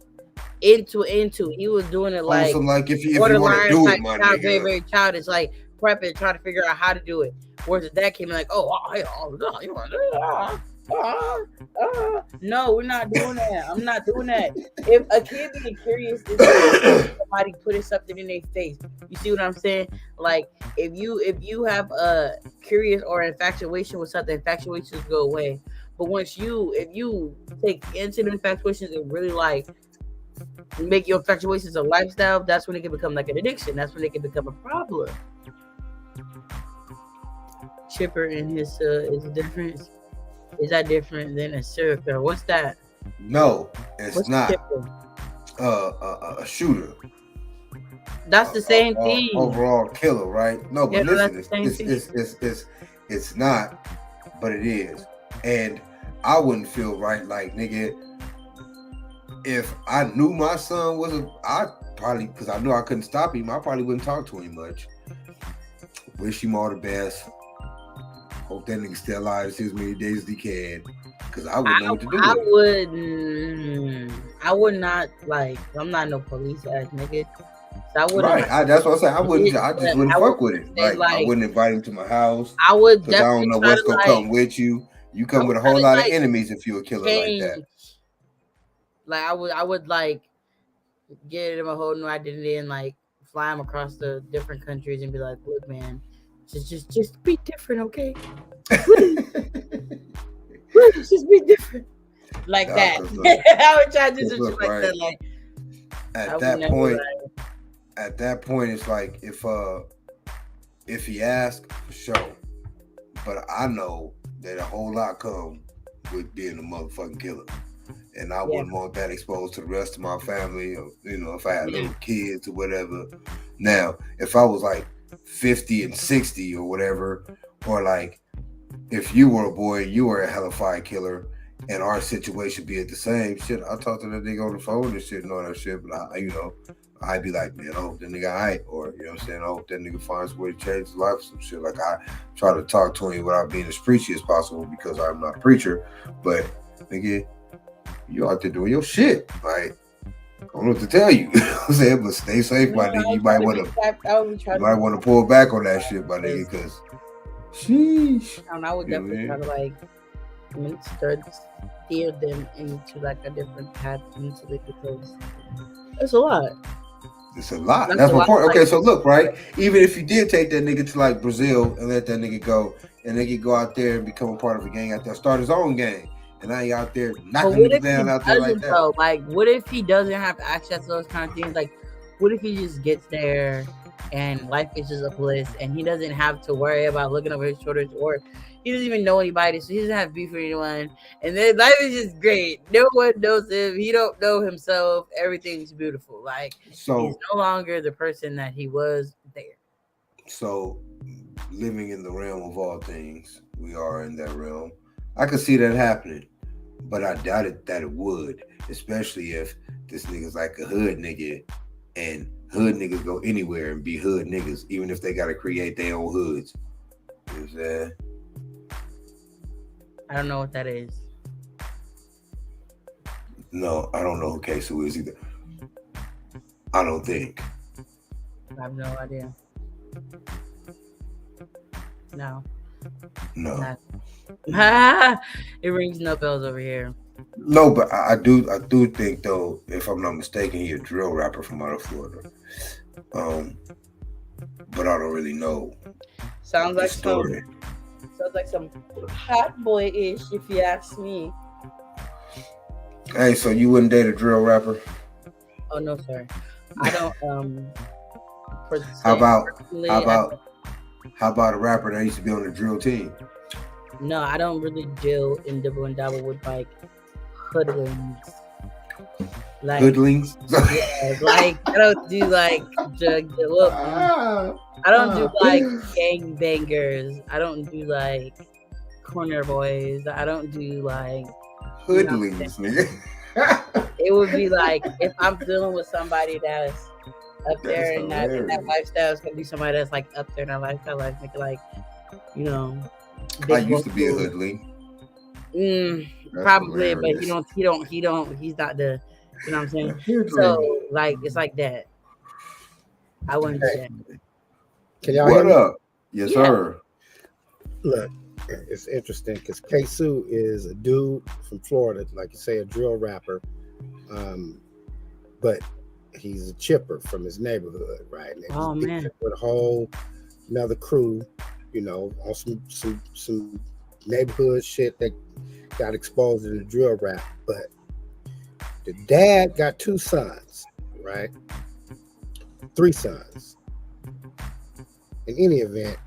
into. He was doing it like some like if you want to do it, my nigga. Very, very childish, like prepping, trying to figure out how to do it. Whereas his dad came in like, you want to do it? No, we're not doing that. I'm not doing that. If a kid being curious is like somebody putting something in their face, you see what I'm saying? Like if you have a curious or infatuation with something, infatuations go away. But if you take into the infatuations and really like make your infatuations a lifestyle, that's when it can become like an addiction. That's when it can become a problem. Chipper and his is different. Is that different than a serial killer? What's that? No, it's not. A shooter. That's the same thing. Overall killer, right? No, but listen, it's not, but it is. And I wouldn't feel right, like, nigga, if I knew my son I probably, because I knew I couldn't stop him, I probably wouldn't talk to him much. Wish him all the best. Hope that nigga stay alive as many days as he can, because I wouldn't know what to do. I would not, like, I'm not no police ass nigga. So I wouldn't. Right, that's what I'm saying. I just wouldn't fuck with it. Like, I wouldn't invite him to my house. I would because I don't know what's gonna come with you. You come with a whole lot of enemies if you're a killer like that. Like I would like get him a whole new identity and like fly him across the different countries and be like, look, man, just be different, okay? Please, just be different. Like that. I would try to do some shit like that. Like at that point, it's like if he asks, for sure. But I know that a whole lot come with being a motherfucking killer. And I wouldn't want that exposed to the rest of my family, or, you know, if I had little kids or whatever. Now, if I was like 50 and 60 or whatever, or like if you were a boy, you were a hellified killer, and our situation be at the same shit, I'll talk to that nigga on the phone and shit and all that shit, but I'd be like, man, I hope that nigga alright, or, you know what I'm saying, I hope that nigga finds a way to change his life or some shit. Like, I try to talk to him without being as preachy as possible because I'm not a preacher, but nigga, you out there doing your shit. Like, I don't know what to tell you. You know what I'm saying? But stay safe, my nigga. You might want to pull back on that shit, my nigga, because sheesh. And I would definitely try to like steer them into like a different path mentally, because it's a lot. It's a lot. That's my point. Okay, so look, right? Even if you did take that nigga to like Brazil and let that nigga go, and nigga go out there and become a part of a gang out there, start his own gang. And now he out there knocking niggas down out there like that. Though? Like, what if he doesn't have access to those kind of things? Like, what if he just gets there and life is just a bliss, and he doesn't have to worry about looking over his shoulders, or he doesn't even know anybody, so he doesn't have beef with anyone. And then life is just great. No one knows him. He don't know himself. Everything's beautiful. Like he's So no longer the person that he was there. so living in the realm of all things, we are in that realm. I could see that happening, but I doubted that it would, especially if this nigga's like a hood nigga, and hood niggas go anywhere and be hood niggas, even if they gotta create their own hoods. You know what I'm saying? I don't know what that is. No, I don't know who K-Su is either. I don't think. I have no idea. No. No. It rings no bells over here. No, but I do think though, if I'm not mistaken, he's a drill rapper from out of Florida. But I don't really know Sounds the like story. some hot boy ish, if you ask me. Hey, so you wouldn't date a drill rapper? Oh no, sir. I don't How about personally, how about a rapper that used to be on the drill team? no, I don't really deal in dibble and dabble with like hoodlums. Like Hoodlings? yeah, like I don't do like I don't do like gang bangers. I don't do like corner boys. I don't do like Hoodlings, nigga. it would be like if I'm dealing with somebody that's up there in that lifestyle, it's gonna be somebody that's like up there in that lifestyle, like make it like, you know. I used to be a hoodling. Probably, hilarious. but he's not the, you know what I'm saying? So like it's like that. I wouldn't do that. Can y'all hear What me? up? Yes, Yeah. sir. Look, it's interesting because K-Su is a dude from Florida, like you say, a drill rapper, but he's a chipper from his neighborhood, right? And Oh, he's man. with a whole another crew, you know, on some neighborhood shit that got exposed in the drill rap. But the dad got 2 sons, right? 3 sons. In any event,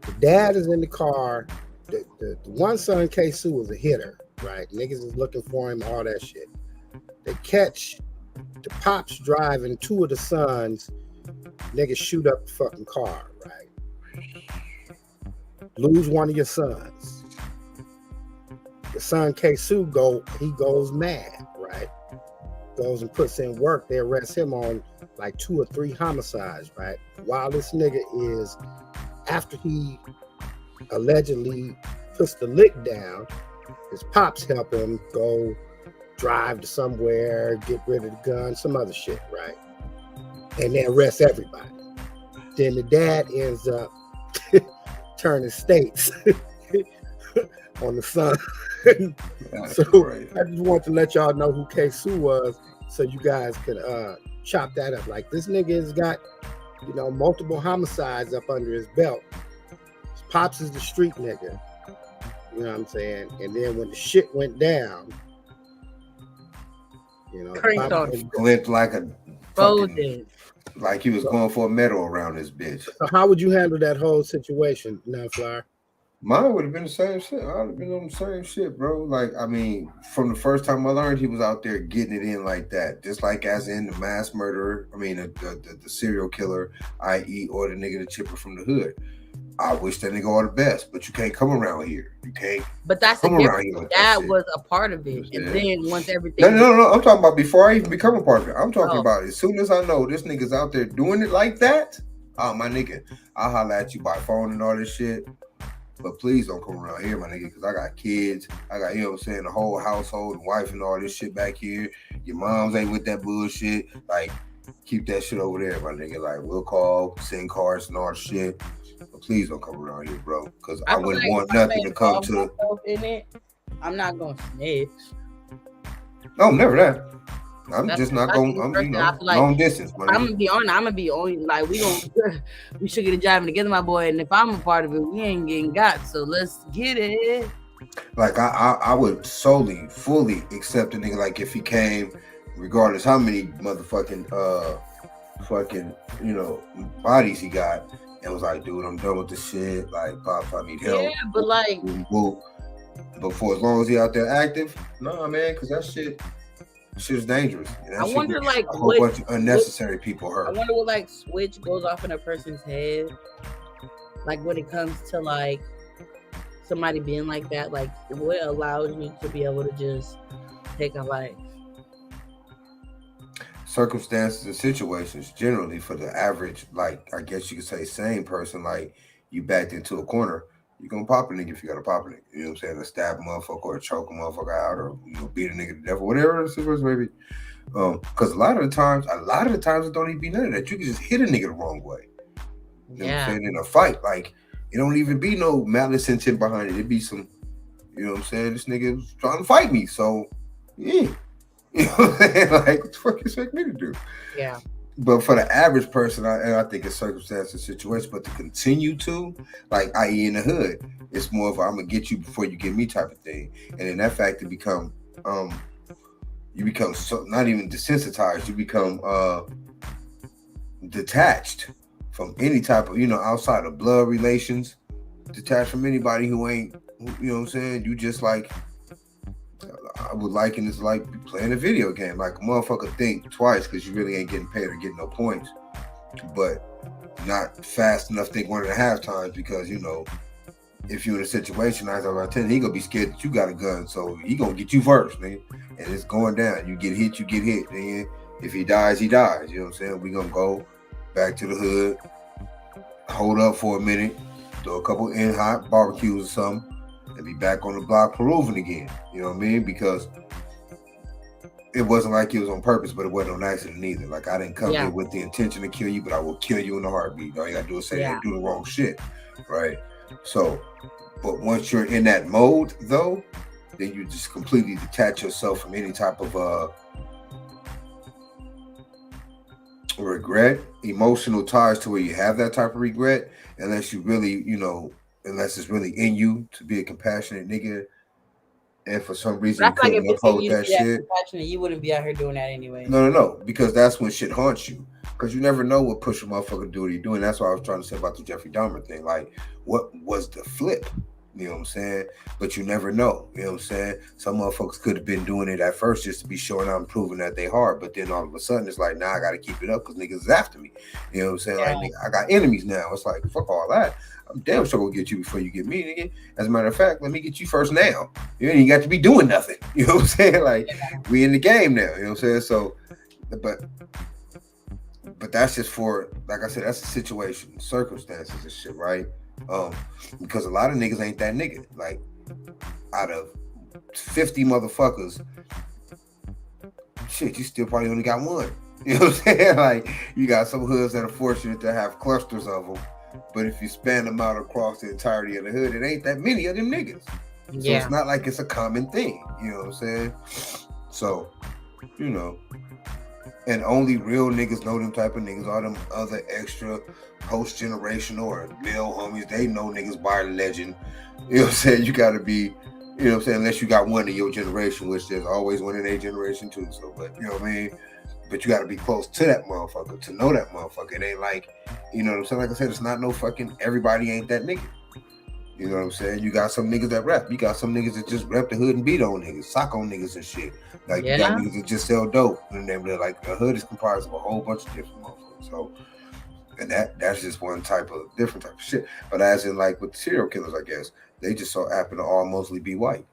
the dad is in the car. The one son, K-Su, was a hitter, right? Niggas is looking for him, all that shit. They catch the pops driving 2 of the sons. Niggas shoot up the fucking car, right? Lose one of your sons. The son K-Su goes mad, right? Goes and puts in work. They arrest him on like 2 or 3 homicides, right? While this nigga is, after he allegedly puts the lick down, his pops help him go drive to somewhere, get rid of the gun, some other shit, right? And they arrest everybody. Then the dad ends up turning states on the son. So Right. I just want to let y'all know who K-Su was, so you guys could chop that up. Like, this nigga has got, you know, multiple homicides up under his belt. His pops is the street nigga. You know what I'm saying? And then when the shit went down, you know, Cranked Pops on. Flipped like a fucking, Folded. like he was going for a medal around this bitch. So how would you handle that whole situation, NunFlyyer? Mine would have been the same shit. I would have been on the same shit, bro. Like, I mean, from the first time I learned, he was out there getting it in like that. Just like as in the mass murderer, I mean, the serial killer, i.e., or the nigga, the chipper from the hood. I wish that nigga all the best, but you can't come around here. You can't. But that's the Come around difference. here with That that shit. was a part of it. Yeah. And then once everything No. I'm talking about before I even become a part of it. I'm talking Oh. about as soon as I know this nigga's out there doing it like that, oh, my nigga, I'll holler at you by phone and all this shit. But please don't come around here, my nigga, because I got kids. I got, you know what I'm saying, the whole household and wife and all this shit back here. Your moms ain't with that bullshit. Like, keep that shit over there, my nigga. Like, we'll call, send cards and all the shit. But please don't come around here, bro. Because I feel wouldn't like want if I nothing to may come involve to. myself in it, I'm not gonna snitch. No, never that. I'm That's just not the going, first I'm, thing I feel like. long distance, my I'm nigga. gonna be on like we should get a job together, my boy. And if I'm a part of it, we ain't getting got. So let's get it. Like I would solely, fully accept a nigga like if he came, regardless how many motherfucking fucking, bodies he got, and was like, dude, I'm done with this shit. Like, Pop, I need Yeah, help. but like, Whoop. But for as long as he out there active, nah, man, because that shit's dangerous. And I that shit wonder get like a whole bunch of unnecessary people I hurt. wonder what like switch goes off in a person's head, like when it comes to like somebody being like that. Like, what allows you to be able to just take a life? Circumstances and situations generally for the average, like I guess you could say sane person, like you backed into a corner, you gonna pop a nigga if you gotta pop a nigga. You know what I'm saying? To stab a motherfucker or choke a motherfucker out or beat a nigga to death or whatever the situation may be. Because a lot of the times it don't even be none of that. You can just hit a nigga the wrong way. You know what I'm saying? In a fight, like it don't even be no malice intent behind it. It be some, you know what I'm saying? This nigga was trying to fight me, so yeah. You know what I'm saying? Like, what the fuck you expect me to do? Yeah. But for the average person, I think it's circumstance and situation. But to continue to, like, i.e. in the hood, it's more of a, I'm gonna get you before you get me type of thing. And in that fact, you become so, not even desensitized. You become detached from any type of, outside of blood relations, detached from anybody who ain't, you know what I'm saying? You just like, I would liken this like playing a video game. Like a motherfucker think twice because you really ain't getting paid or getting no points, but not fast enough think 1.5 times because if you're in a situation 9 times out of 10, he gonna be scared that you got a gun, so he gonna get you first, nigga. And it's going down. You get hit, nigga. If he dies, he dies. You know what I'm saying? We gonna go back to the hood, hold up for a minute, throw a couple in hot barbecues or something, and be back on the block proving again. You know what I mean? Because it wasn't like it was on purpose, but it wasn't on accident either. Like I didn't come here with the intention to kill you, but I will kill you in a heartbeat. All you gotta do is say, hey, do the wrong shit. Right? So, but once you're in that mode though, then you just completely detach yourself from any type of regret, emotional ties to where you have that type of regret, unless you really, unless it's really in you to be a compassionate nigga, and for some reason you couldn't uphold that shit. You wouldn't be out here doing that anyway. No, because that's when shit haunts you. Because you never know what push a motherfucker do what he doing. That's what I was trying to say about the Jeffrey Dahmer thing. Like, what was the flip? You know what I'm saying? But you never know. You know what I'm saying? Some motherfuckers could have been doing it at first just to be showing out and proving that they hard. But then all of a sudden it's like, nah, I got to keep it up because niggas is after me. You know what I'm saying? Like, nigga, I got enemies now. It's like, fuck all that. I'm damn sure gonna get you before you get me, nigga. As a matter of fact, let me get you first now. You ain't got to be doing nothing. You know what I'm saying? Like, we in the game now. You know what I'm saying? So, but that's just for, like I said, that's a situation, circumstances and shit, right? Because a lot of niggas ain't that nigga. Like, out of 50 motherfuckers, shit, you still probably only got one. You know what I'm saying? Like, you got some hoods that are fortunate to have clusters of them, but if you span them out across the entirety of the hood, it ain't that many of them niggas. So it's not like it's a common thing. You know what I'm saying? So, and only real niggas know them type of niggas. All them other extra post-generational or male homies, they know niggas by legend. You know what I'm saying? You gotta be, you know what I'm saying, unless you got one in your generation, which there's always one in their generation too. So, but you know what I mean? But you gotta be close to that motherfucker to know that motherfucker. It ain't like, you know what I'm saying? Like I said, it's not no fucking everybody ain't that nigga. You know what I'm saying? You got some niggas that rap. You got some niggas that just rep the hood and beat on niggas, sock on niggas and shit. Like, you got niggas that just sell dope. And they're like, the hood is comprised of a whole bunch of different motherfuckers. So, and that's just one different type of shit. But as in, like, with serial killers, I guess, they just so happen to all mostly be white.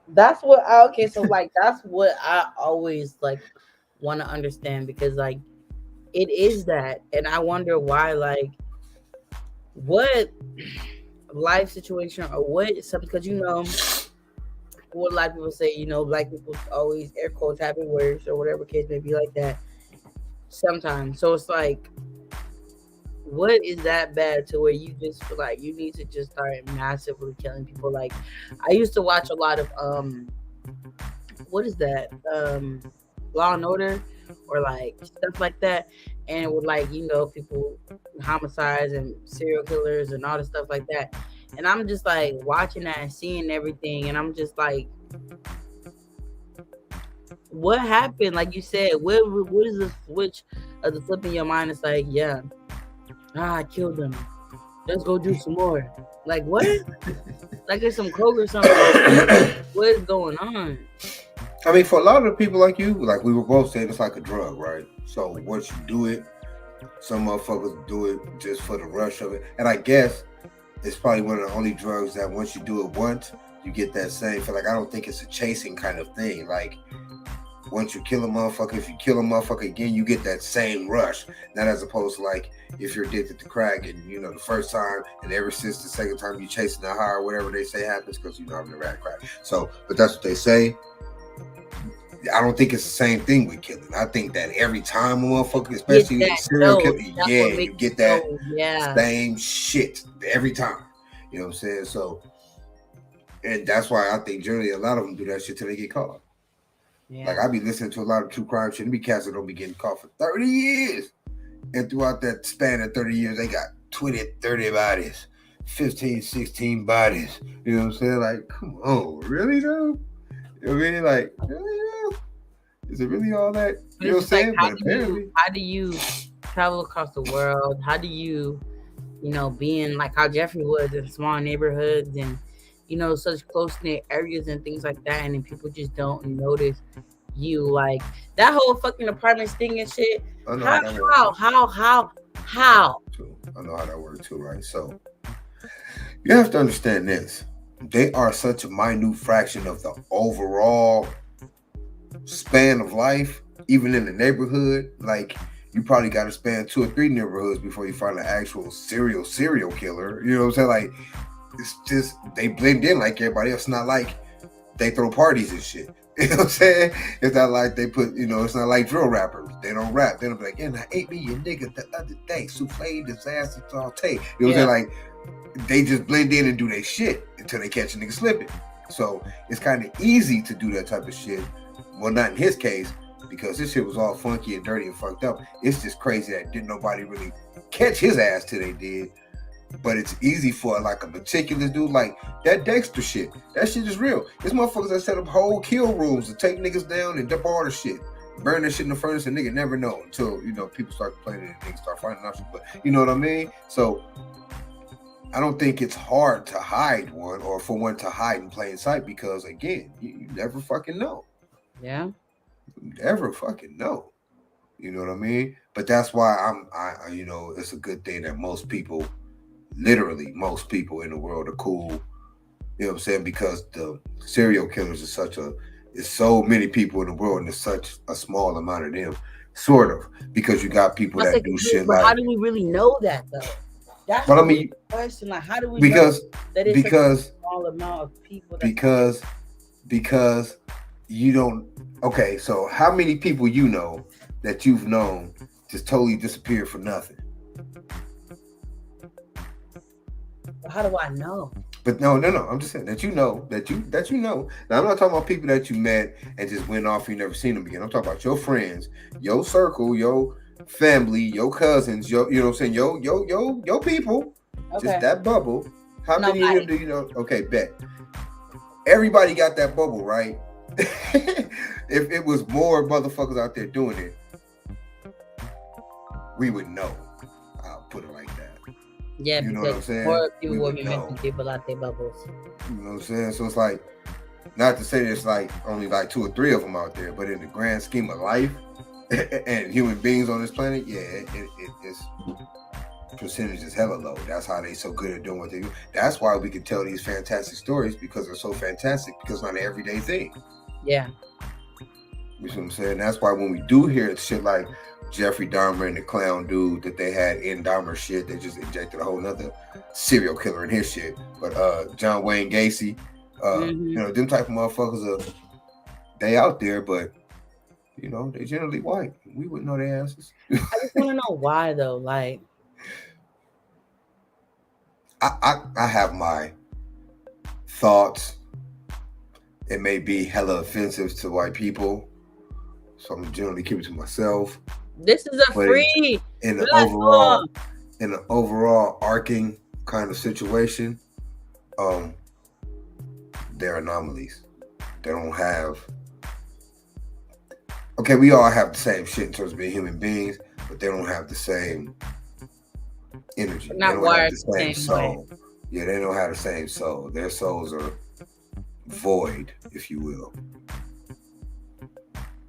That's what, so, like, that's what I always, like, want to understand, because, like, it is that. And I wonder why, like, what life situation or what something, because what a lot of people say, black people always air quotes happy words or whatever case may be like that sometimes. So it's like, what is that bad to where you just feel like you need to just start massively killing people? Like, I used to watch a lot of what is that, Law and Order or like stuff like that, and with like people, homicides and serial killers and all the stuff like that. And I'm just like watching that and seeing everything, and I'm just like, what happened? Like you said, what is the switch of the flip in your mind, it's like, yeah, I killed them. Let's go do some more. Like what? Like it's some coke or something. What is going on? I mean, for a lot of the people like you, like we were both saying, it's like a drug, right? So once you do it, some motherfuckers do it just for the rush of it. And I guess it's probably one of the only drugs that once you do it once, you get that same feel. Like I don't think it's a chasing kind of thing. Like once you kill a motherfucker, if you kill a motherfucker again, you get that same rush. Not as opposed to like if you're addicted to crack and you know the first time and ever since the second time you chasing the high or whatever they say happens because you know I've never had crack. So, but that's what they say. I don't think it's the same thing with killing. I think that every time a motherfucker, especially with serial killer, yeah, you get that same shit every time. You know what I'm saying? So, and that's why I think generally a lot of them do that shit till they get caught. Yeah. Like I be listening to a lot of true crime shit. There be cats that don't be getting caught for 30 years. And throughout that span of 30 years, they got 20, 30 bodies, 15, 16 bodies. You know what I'm saying? Like, come on, really though? You know what I mean? Like, is it really all that? You know what I'm saying? Like, how do you travel across the world? How do you, being like how Jeffrey was in small neighborhoods and, such close-knit areas and things like that, and then people just don't notice you, like that whole fucking apartment sting and shit. How? I know how that works too, right? So you have to understand this. They are such a minute fraction of the overall span of life, even in the neighborhood. Like you probably got to span 2 or 3 neighborhoods before you find an actual serial killer. You know what I'm saying? Like it's just they blend in like everybody else. It's not like they throw parties and shit. You know what I'm saying? It's not like they put, it's not like drill rappers. They don't rap. They don't be like, and I ate me a nigga the other day, souffle, disaster, saute. You know what I'm saying? Like they just blend in and do their shit until they catch a nigga slipping. So it's kind of easy to do that type of shit. Well, not in his case, because this shit was all funky and dirty and fucked up. It's just crazy that didn't nobody really catch his ass till they did. But it's easy for like a meticulous dude like that Dexter shit. That shit is real. There's motherfuckers that set up whole kill rooms to take niggas down and dump all the shit. Burn that shit in the furnace and nigga never know until, people start complaining and niggas start finding out shit. But you know what I mean? So I don't think it's hard to hide one or for one to hide in plain sight because again, you never fucking know. Yeah. You never fucking know. You know what I mean? But that's why I it's a good thing that most people, literally most people in the world are cool. You know what I'm saying? Because the serial killers is so many people in the world and there's such a small amount of them. Sort of. Because you got people that do shit like. How do we really know that though? That's the question. Like, how do we know that it's such a small amount of people? Because you don't. Okay, so how many people you know that you've known just totally disappeared for nothing? How do I know? But no. I'm just saying that you know. Now I'm not talking about people that you met and just went off. You never seen them again. I'm talking about your friends, your circle, your family, your cousins, you know what I'm saying? Your people. Okay. Just that bubble. How many of them do you know? Okay, bet. Everybody got that bubble, right? If it was more motherfuckers out there doing it, we would know. I'll put it like that. Yeah, you know what I'm saying? More people will be making people out their bubbles. You know what I'm saying? So it's like, not to say there's like only like 2 or 3 of them out there, but in the grand scheme of life and human beings on this planet, yeah, it's percentage is hella low. That's how they so good at doing what they do. That's why we can tell these fantastic stories because they're so fantastic because it's not an everyday thing. Yeah. You see what I'm saying? That's why when we do hear shit like Jeffrey Dahmer and the clown dude that they had in Dahmer shit, they just injected a whole nother serial killer in his shit. But John Wayne Gacy, them type of motherfuckers they out there, but they generally white. We wouldn't know their asses. I just want to know why though. Like, I have my thoughts. It may be hella offensive to white people, so I'm generally keep it to myself. This is a free in the overall arcing kind of situation. They're anomalies. They don't have. Okay, we all have the same shit in terms of being human beings, but they don't have the same energy. They're They not don't have wired the the same same way. soul. Yeah, they don't have the same soul. Their souls are void, if you will.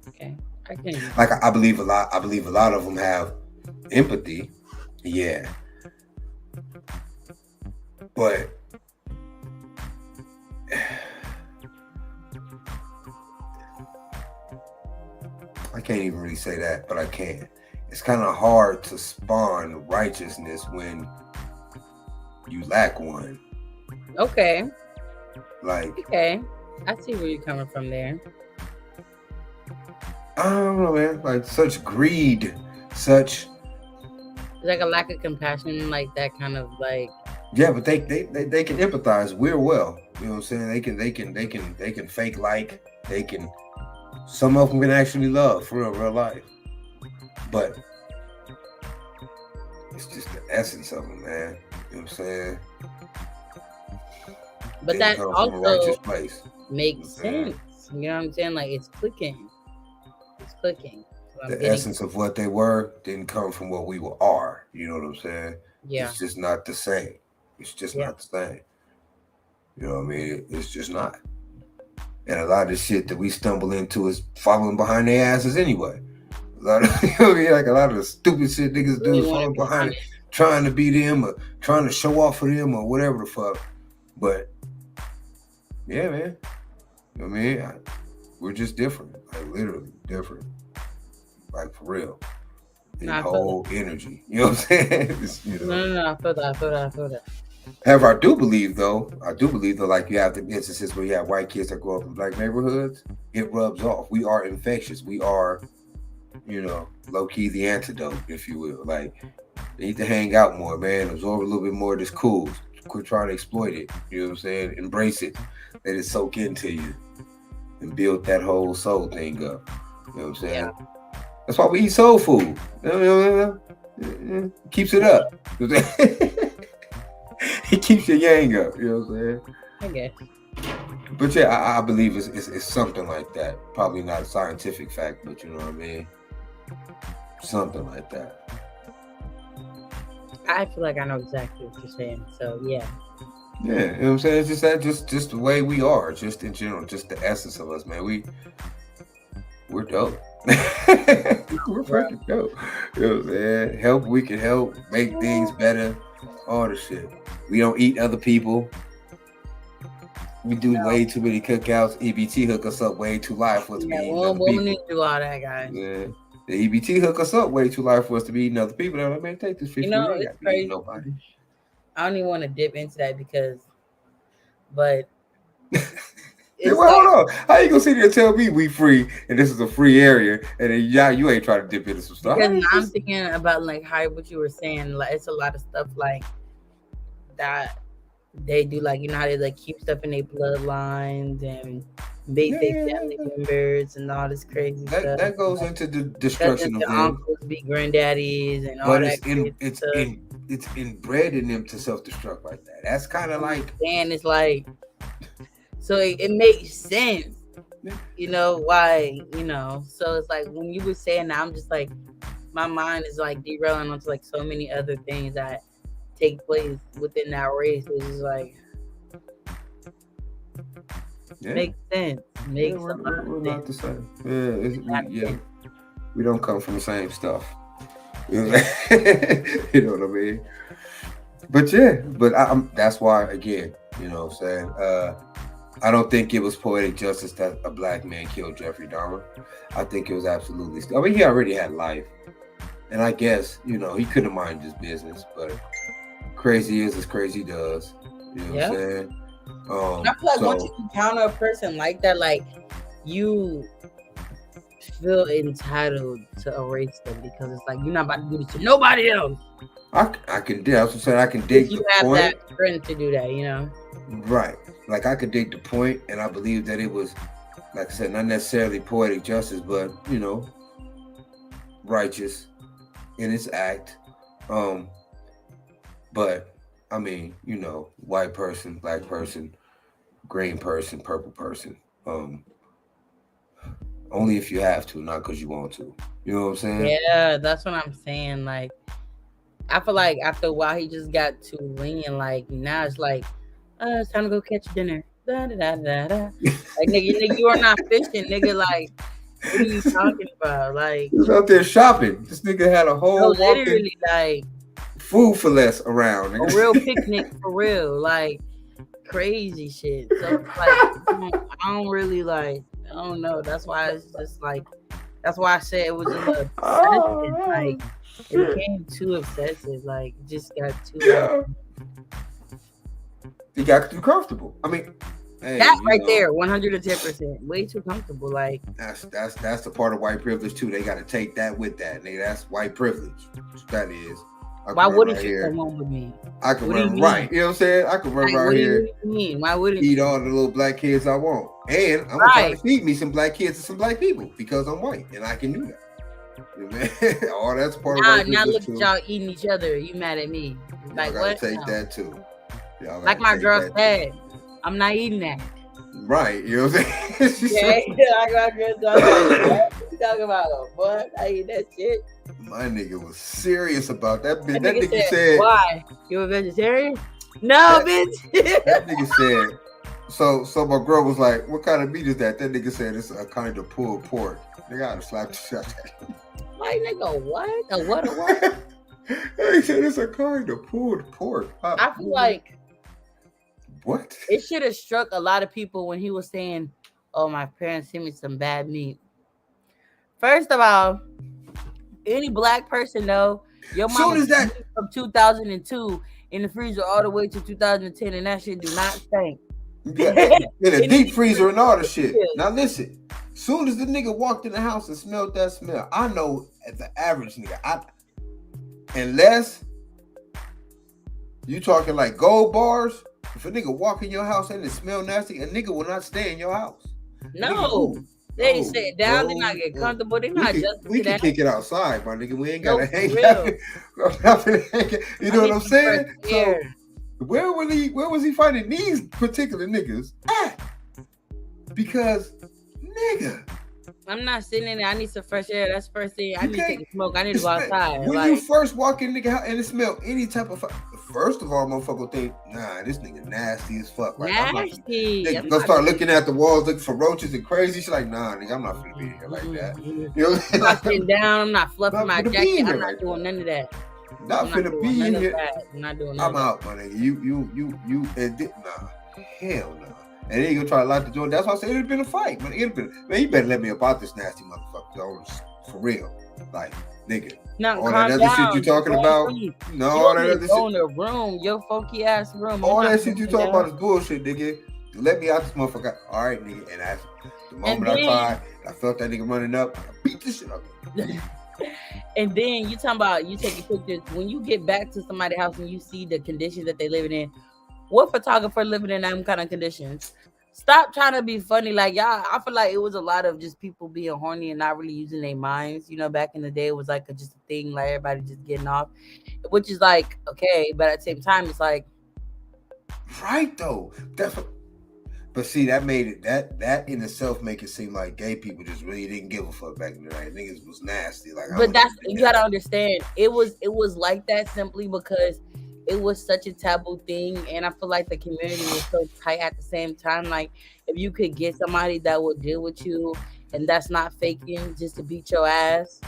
Okay, I can. Like I believe a lot. I believe a lot of them have empathy. Yeah, but I can't even really say that. But I can. It's kind of hard to spawn righteousness when you lack one. Okay, Like okay, I see where you're coming from there. I don't know, man. Like such greed, such It's like a lack of compassion, like that kind of like. yeah. But they can empathize real well. You know what I'm saying? They can fake like they can. Some of them can actually love for real life. But it's just the essence of them, man. You know what I'm saying? But Didn't that come from a also righteous place. makes Okay. sense. You know what I'm saying? Like it's clicking. It's clicking. So I'm The getting. essence of what they were didn't come from what we are. You know what I'm saying? Yeah. It's just not the same. It's just Yeah. not the same. You know what I mean? It's just not. And a lot of the shit that we stumble into is following behind their asses anyway. A lot of, you know what I mean? Like a lot of the stupid shit niggas do Really is want to following be behind it, honest. trying to be them or trying to show off for them or whatever the fuck. But yeah, man. You know what I mean? We're just different. Like literally different. Like for real. In No, I feel whole energy. You know what I'm saying? It's, you that. know. No. I feel that. I feel that. However, I do believe though, like you have the instances where you have white kids that grow up in black neighborhoods, it rubs off. We are infectious. We are, low key the antidote, if you will. Like they need to hang out more, man. Absorb a little bit more of this cool. Quit trying to exploit it. You know what I'm saying? Embrace it. Let it soak into you and build that whole soul thing up. You know what I'm saying? Yeah. That's why we eat soul food. Keeps it up. It keeps your yang up. You know what I'm saying? I guess. But yeah, I believe it's something like that. Probably not a scientific fact, but you know what I mean? Something like that. I feel like I know exactly what you're saying. So yeah. Yeah, you know what I'm saying? It's just that just the way we are, just in general, just the essence of us, man. We're dope. We're freaking dope. You know what I'm saying? We can help make things better, all the shit. We don't eat other people. We do way too many cookouts. EBT hook us up way too live for us to be eating other We people. need to do all that, guys. Yeah. The EBT hook us up way too live for us to be eating other people. They're like, man, take this fish. It's crazy. Nobody. I don't even want to dip into that but Well, hold on. How you gonna sit here and tell me we free and this is a free area and then you ain't trying to dip into some stuff? Because I'm thinking about like what you were saying. Like it's a lot of stuff like that they do. Like how they like keep stuff in their bloodlines and make their family members and all this crazy stuff. That goes into the destruction of them. Uncles be granddaddies and all but that. It's inbred in them to self-destruct like that. That's kind of like, and it's like, so it makes sense, why, so it's like when you were saying that, I'm just like, my mind is like derailing onto like so many other things that take place within that race. It's just like, makes sense. We're not the same. We don't come from the same stuff. You know what I mean? But that's why, again, you know what I'm saying? I don't think it was poetic justice that a black man killed Jeffrey Dahmer. I think it was absolutely. I mean, he already had life, and I guess he couldn't mind his business. But crazy is as crazy does. You know what I'm saying? I feel like once you encounter a person like that, like you feel entitled to erase them because it's like you're not about to do this to nobody else. I can dig. I was saying I can dig. You have that strength to do that, Right. Like I could dig the point, and I believe that it was, like I said, not necessarily poetic justice, but righteous in its act. But I mean, white person, black person, green person, purple person, Only if you have to, not because you want to. You know what I'm saying? Yeah, that's what I'm saying. Like, I feel like after a while he just got too lenient. Like now it's like, it's time to go catch dinner. Da, da, da, da, da. Like nigga, you are not fishing, nigga. Like, what are you talking about? Like, He was out there shopping. This nigga had a no, whole walking literally, like food for less around. a Nigga. real picnic for real. Like crazy shit. So it's like I don't really like. I don't know. That's why it's just like. That's why I said it was a little obsessive. Like it became too obsessive. Like it just got too. Yeah. He got too comfortable. I mean, hey, that right there, 110%, way too comfortable. Like that's the part of white privilege too. They got to take that with that, nigga. That's white privilege. That is. Why wouldn't you come home with me? I can run right. You know what I'm saying? I can run right here. What do you mean? Why wouldn't eat all the little black kids I want? And I'm gonna try to feed me some black kids and some black people because I'm white and I can do that. You know, man? All that's part of white now look too. at y'all eating each other. You mad at me? Like y'all what? Take that too. Like my girl said, I'm not eating that. Right, you know what I'm saying? Yeah, like my girl said, what you talking about? What? I eat that shit. My nigga was serious about that bitch. That nigga said, why? You a vegetarian? No, bitch. That nigga said, so my girl was like, what kind of meat is that? That nigga said it's a kind of pulled pork. Nigga, I'd have slapped the shit out of that. Like, nigga, what? A what? He said it's a kind of pulled pork. I feel like what? It should have struck a lot of people when he was saying, oh, my parents sent me some bad meat. First of all, any black person know your mom was from 2002 in the freezer all the way to 2010, and that shit do not stink. Yeah, in a deep freezer and all the shit. Now listen, soon as the nigga walked in the house and smelled that smell, I know as the average nigga, unless you talking like gold bars, if a nigga walk in your house and it smell nasty, a nigga will not stay in your house. No. They sit down, they not get comfortable. They not just. We can kick it outside, my nigga. We ain't gotta hang out. You know what I'm saying? So where was he finding these particular niggas at? Because nigga, I'm not sitting in there. I need some fresh air. That's the first thing. I need to take a smoke. I need to go outside. When you first walk in nigga house and it smell any type of first of all, motherfucker think, nah, this nigga nasty as fuck. Like, nasty. Nigga gonna start looking at the walls, looking for roaches and crazy. She's like, nah, nigga, I'm not finna be here like that. You know, I'm not sitting down. I'm not fluffing my jacket. I'm not doing none of that. Not finna be here. I'm not doing none I'm out, my nigga. You nah, hell no. And then you gonna try to lock the door. That's why I said it'd have been a fight, man. It'd been, man, you better let me about this nasty motherfucker. For real. Like, nigga. No, all that other shit you talking about? No, all that other shit. Go in the room, your funky ass room. All that shit you talking about is bullshit, nigga. Let me out this motherfucker. All right, nigga. And that's the moment I felt that nigga running up, I beat this shit up. And then you talking about you taking pictures. When you get back to somebody's house and you see the conditions that they living in, what photographer living in them kind of conditions? Stop trying to be funny. Like, y'all, I feel like it was a lot of just people being horny and not really using their minds. You know, back in the day, it was like just a thing, like everybody just getting off, which is like, okay. But at the same time, it's like. Right, though. But see, that made it, that in itself make it seem like gay people just really didn't give a fuck back in the day. Niggas was nasty. Like, but that's, you gotta understand, it was like that simply because it was such a taboo thing, and I feel like the community was so tight at the same time. Like, if you could get somebody that would deal with you and that's not faking just to beat your ass,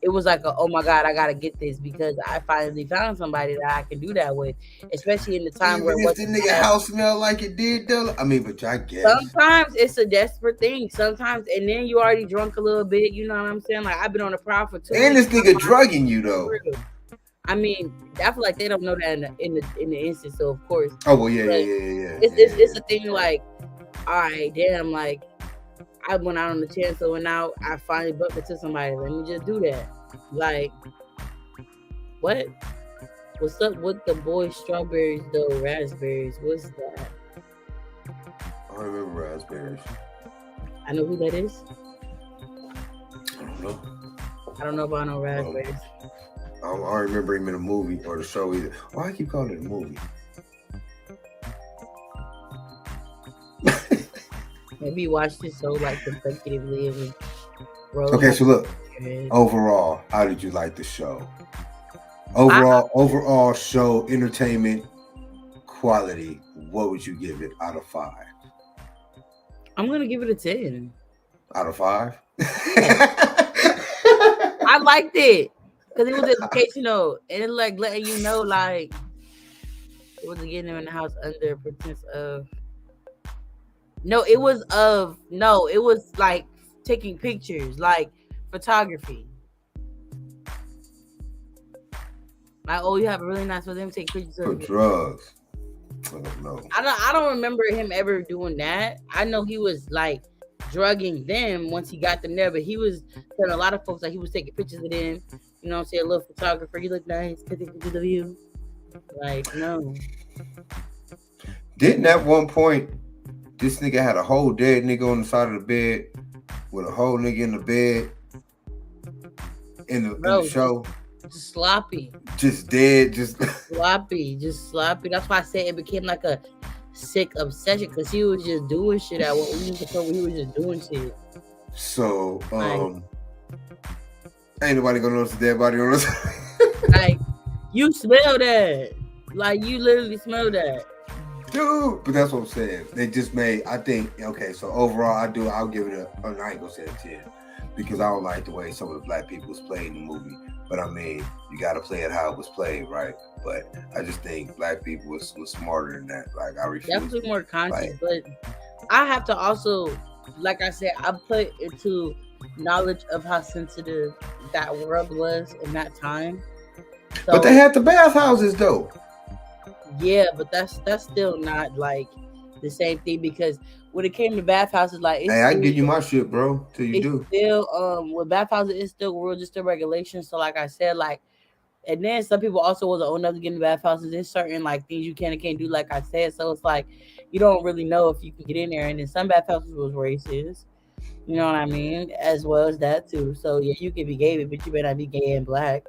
it was like, oh my God, I gotta get this because I finally found somebody that I can do that with, especially in the time where if the nigga house smell like it did though. I mean, but I guess sometimes it's a desperate thing. Sometimes, and then you already drunk a little bit. You know what I'm saying? Like, I've been on the prowl for 2 weeks. And this nigga drugging you though. I mean, I feel like they don't know that in the instance. So of course. Oh well, yeah. It's a thing like, all right, damn, like I went out on the chance, so now I finally bumped into somebody. Let me just do that. Like, what? What's up with the boy strawberries though? Raspberries? What's that? I don't remember raspberries. I know who that is. I don't know. I don't know about no raspberries. I don't remember him in a movie or the show either. Why I keep calling it a movie? Maybe you watched this show like consecutively. Bro, Okay, so look. okay. Overall, how did you like the show? Overall show entertainment quality. What would you give it out of 5? I'm gonna give it a 10. Out of 5? I liked it because it was educational and it like letting you know like it wasn't getting him in the house under pretense of it was like taking pictures, like photography. Like, oh, you have a really nice with him take pictures For of it. drugs. I don't know. I don't remember him ever doing that. I know he was like drugging them once he got them there, but he was telling a lot of folks like he was taking pictures of them. You know what I'm saying? A little photographer, you look nice, take pictures of you. Like, no. Didn't at one point this nigga had a whole dead nigga on the side of the bed with a whole nigga in the bed in the show? Just sloppy. Just dead, just sloppy. That's why I said it became like a sick obsession because he was just doing shit at what we used to call he was just doing shit. So, ain't nobody gonna notice the dead body on us. Like, you smell that. Like, you literally smell that. Dude, but that's what I'm saying. They just made, I think, okay, so overall, I'll give it I ain't gonna say a 10 because I don't like the way some of the black people was playing the movie. But I mean, you gotta play it how it was played, right? But I just think black people was smarter than that. Like, I refuse. Definitely more conscious, but I have to also, like I said, I put into knowledge of how sensitive that world was in that time. So, but they had the bathhouses though. Yeah, but that's still not like the same thing because when it came to bathhouses, like hey, I can give you my shit, bro. Till you do. Still, with bathhouses, it's still rules, just still regulations. So, like I said, like, and then some people also wasn't old enough to get in bathhouses. There's certain like things you can and can't do, like I said. So it's like you don't really know if you can get in there. And then some bathhouses was racist. You know what I mean? As well as that too. So yeah, you can be gay, but you better not be gay and black.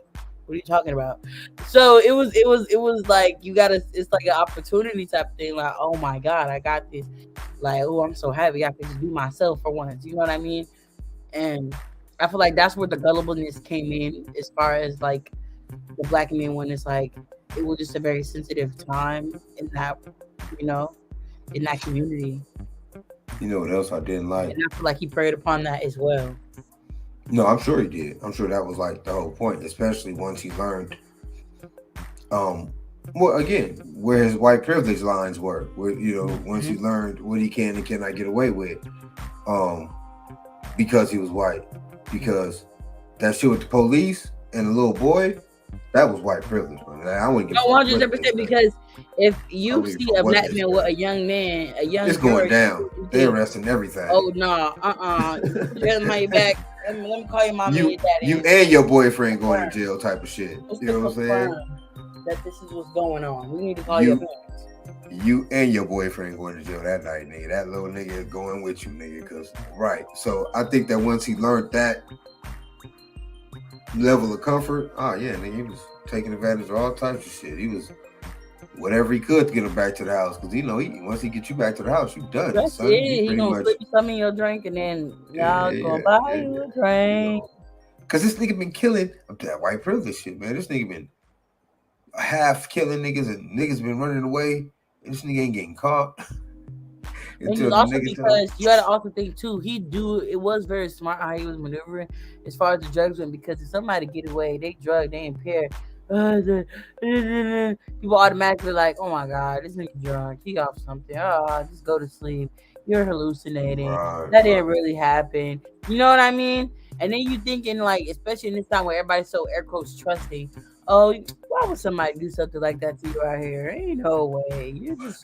What are you talking about? So it was like you gotta. It's like an opportunity type thing. Like, oh my god, I got this. Like, oh, I'm so happy I can just be myself for once. You know what I mean? And I feel like that's where the gullibleness came in, as far as like the black men when it's like it was just a very sensitive time in that, in that community. You know what else I didn't like? And I feel like he preyed upon that as well. No, I'm sure he did. I'm sure that was like the whole point, especially once he learned, well, again, where his white privilege lines were, where, once he learned what he can and cannot get away with, because he was white, because that shit with the police and the little boy, that was white privilege, man. I wouldn't get 100% because if you see a black man with a young man, it's going down. They're arresting everything. Oh no, Get my back. Let me call your mom and your daddy. You and your boyfriend going to jail, type of shit. You know what I'm saying? That this is what's going on. We need to call your parents. You and your boyfriend going to jail that night, nigga. That little nigga is going with you, nigga. So I think that once he learned that level of comfort, nigga, he was taking advantage of all types of shit. He was whatever he could to get him back to the house, because once he get you back to the house, you done. That's son. it. He gonna flip some in your drink, and then y'all gonna buy you a drink. Because this nigga been killing that white privilege shit, man. This nigga been half killing niggas, and niggas been running away. And this nigga ain't getting caught. And also because you gotta also think too, it was very smart how he was maneuvering as far as the drugs went, because if somebody get away, they drug, they impaired. People automatically like, oh my god, this nigga drunk, he off something. Just go to sleep. You're hallucinating. That didn't really happen. You know what I mean? And then you thinking like, especially in this time where everybody's so air quotes trusting. Oh, why would somebody do something like that to you out here? Ain't no way. You're just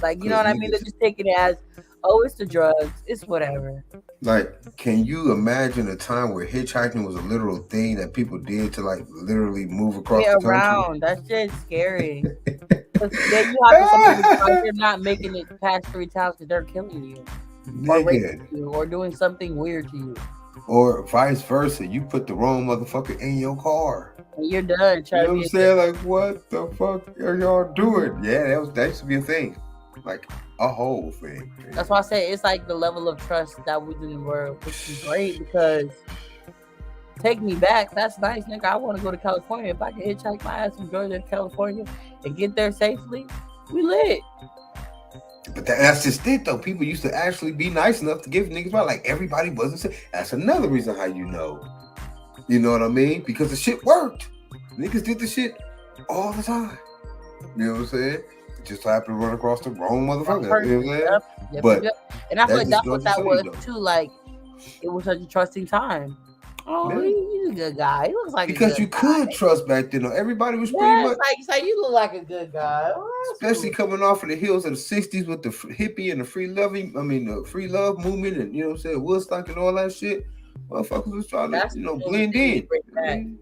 like, you know what I mean? They're just taking it as, oh, it's the drugs, it's whatever. Like, can you imagine a time where hitchhiking was a literal thing that people did to like literally move across the country? Around. That shit's scary. Then you have to you're not making it past 3 times because they're killing you, or raping you, or doing something weird to you, or vice versa. You put the wrong motherfucker in your car. And you're done. You know what I'm saying? Like, what the fuck are y'all doing? Yeah, that used to be a thing. like a whole thing. That's why I say it's like the level of trust that we do in the world, which is great because take me back. That's nice, nigga. I want to go to California. If I can hitchhike my ass from Georgia to California and get there safely, we lit. But that's just it, though. People used to actually be nice enough to give niggas money. Like, everybody wasn't. That's another reason how you know. You know what I mean? Because the shit worked. Niggas did the shit all the time. You know what I'm saying? It just happened to run across the wrong motherfucker. You know what I'm saying? Yep, But and I feel like just that's what goes to that show was you, though. too. Like, it was such a trusting time. Oh, Yeah. he's a good guy. He looks like Because a good you guy. could trust back then. Though. Everybody was pretty Yeah, much. it's like you look like a good guy. Oh, that's Especially cool. coming off of the heels of the 60s with the hippie and the the free love movement and, you know what I'm saying, Woodstock and all that shit. Motherfuckers was trying to, That's you know, the thing blend that we in. bring You know what I back. mean?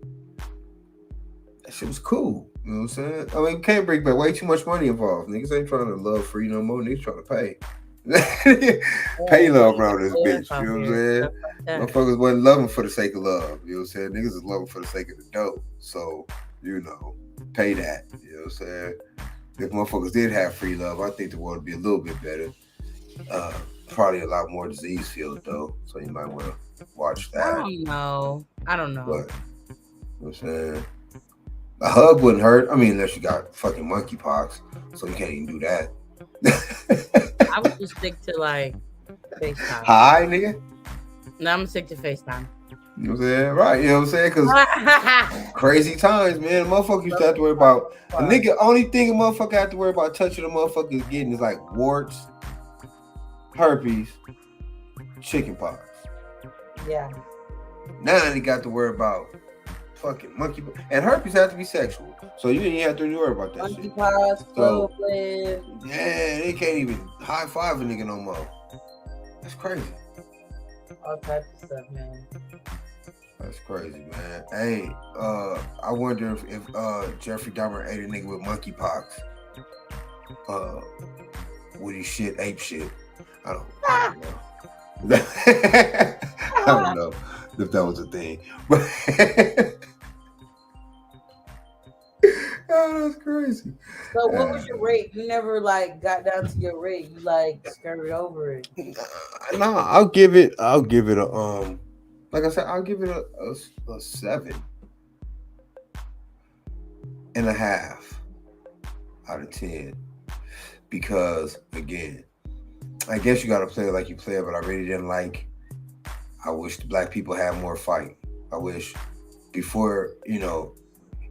That shit was cool. You know what I'm saying? I mean, can't bring back way too much money involved. Niggas ain't trying to love free no more. Niggas trying to pay. Pay love around this bitch. You know what I'm saying? Motherfuckers wasn't loving for the sake of love. You know what I'm saying? Niggas is loving for the sake of the dough. So, you know, pay that. You know what I'm saying? If motherfuckers did have free love, I think the world would be a little bit better. Probably a lot more disease filled though. So you might want to watch I that. don't know. But, you know what I'm saying? A hug wouldn't hurt. I mean, unless you got fucking monkeypox. So you can't even do that. I would just stick to like FaceTime. Hi, nigga. No, I'm gonna stick to FaceTime. You know what I'm saying? Right. You know what I'm saying? Because crazy times, man. Motherfucker used to have to worry about a nigga. Only thing a motherfucker have to worry about touching a motherfucker is getting is like warts, herpes, chickenpox. Yeah. Now they got to worry about fucking monkey and herpes have to be sexual, so you didn't have to worry about that shit. Monkeypox, So, flip. yeah, they can't even high five a nigga no more. That's crazy. All types of stuff, man. That's crazy, man. Hey, I wonder if Jeffrey Dahmer ate a nigga with monkeypox. Would he shit ape shit? I don't know. I don't know if that was a thing. But oh, that's crazy. So what was your rate? You never like got down to your rate. You like skirted over it. No, I'll give it a like I said, I'll give it a 7.5 out of 10. Because again, I guess you gotta play it like you play it, but I really didn't like. I wish the black people had more fight. I wish before, you know,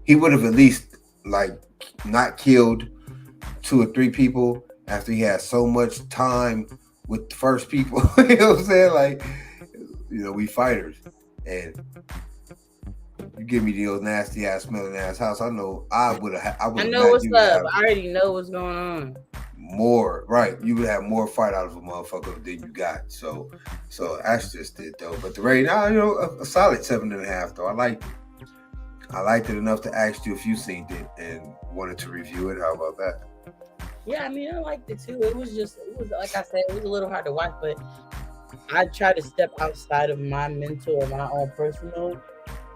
he would have at least like not killed 2 or 3 people after he had so much time with the first people. You know what I'm saying? Like, you know, we fighters, and you give me those nasty ass smelling ass house. I know I would have. I know what's up. I already know what's going on. More right, you would have more fight out of a motherfucker than you got. So that's just it though. But the rating, you know, a solid 7.5 though. I liked it. I liked it enough to ask you if you seen it and wanted to review it. How about that? Yeah, I mean, I liked it too. It was like I said, it was a little hard to watch, but I try to step outside of my mental and my own personal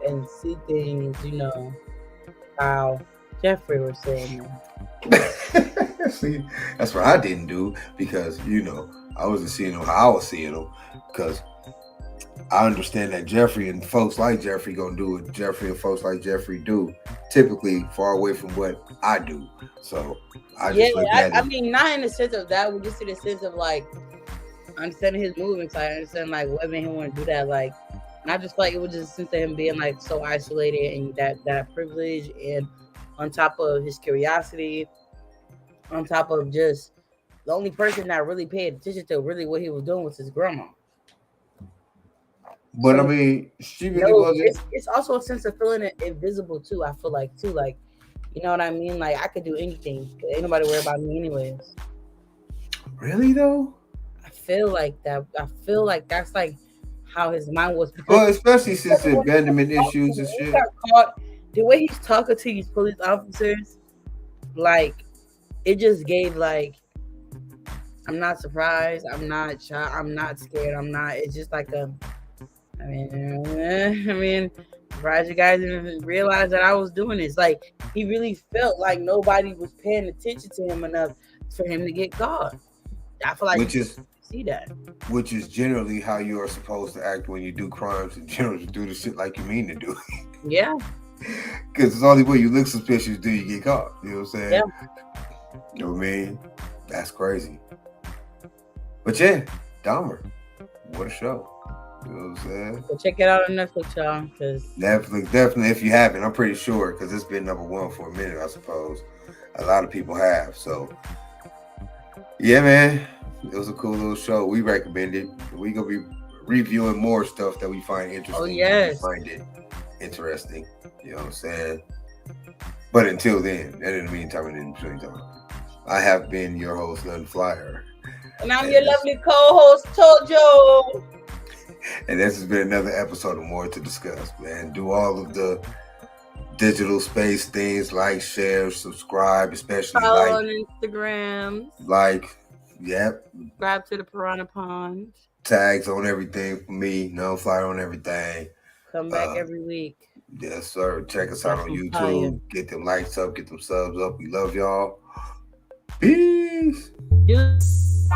and see things, you know, how Jeffrey was saying. See, that's what I didn't do because, you know, I wasn't seeing them how I was seeing them because I understand that Jeffrey and folks like Jeffrey gonna do what Jeffrey and folks like Jeffrey do, typically far away from what I do. So I just look at I mean, not in the sense of that, we just in the sense of like understanding his movements. I understand like what made him want to do that. Like, and I just feel like it was just a sense of him being like so isolated and that privilege, and on top of his curiosity, on top of just the only person that really paid attention to really what he was doing was his grandma. But so, I mean, she really wasn't. It's also a sense of feeling invisible too. I feel like too, like, you know what I mean? Like, I could do anything. Ain't nobody worry about me anyways. Really though? I feel like that. I feel like that's like how his mind was. Well, especially since the abandonment issues and shit. The way he's talking to these police officers, like, it just gave like, I'm not surprised. I'm not shocked. I'm not scared. I'm not. It's just like a. I mean, surprised you guys didn't realize that I was doing this. Like, he really felt like nobody was paying attention to him enough for him to get caught. I feel like which is see that. which is generally how you are supposed to act when you do crimes in general, to do the shit like you mean to do. Yeah. Because it's the only way you look suspicious do you get caught. You know what I'm saying? Yeah. You know what I mean? That's crazy. But yeah, Dahmer. What a show. You know what I'm saying? So check it out on Netflix, y'all. Because Netflix, definitely, if you haven't, I'm pretty sure, because it's been #1 for a minute, I suppose. A lot of people have. So, yeah, man. It was a cool little show. We recommend it. We're going to be reviewing more stuff that we find interesting. Oh, yes. We find it interesting. You know what I'm saying? But until then, and in the meantime, I have been your host, NunFlyyer. and I'm your lovely co-host, ToJo. And this has been another episode of More to Discuss, man. Do all of the digital space things, like, share, subscribe, especially Follow on Instagram. Yep. Subscribe to the Piranha Pond. Tags on everything for me. NunFlyyer on everything. Come back every week. Yes, sir. Check us out on YouTube. Get them likes up. Get them subs up. We love y'all. Peace. Peace.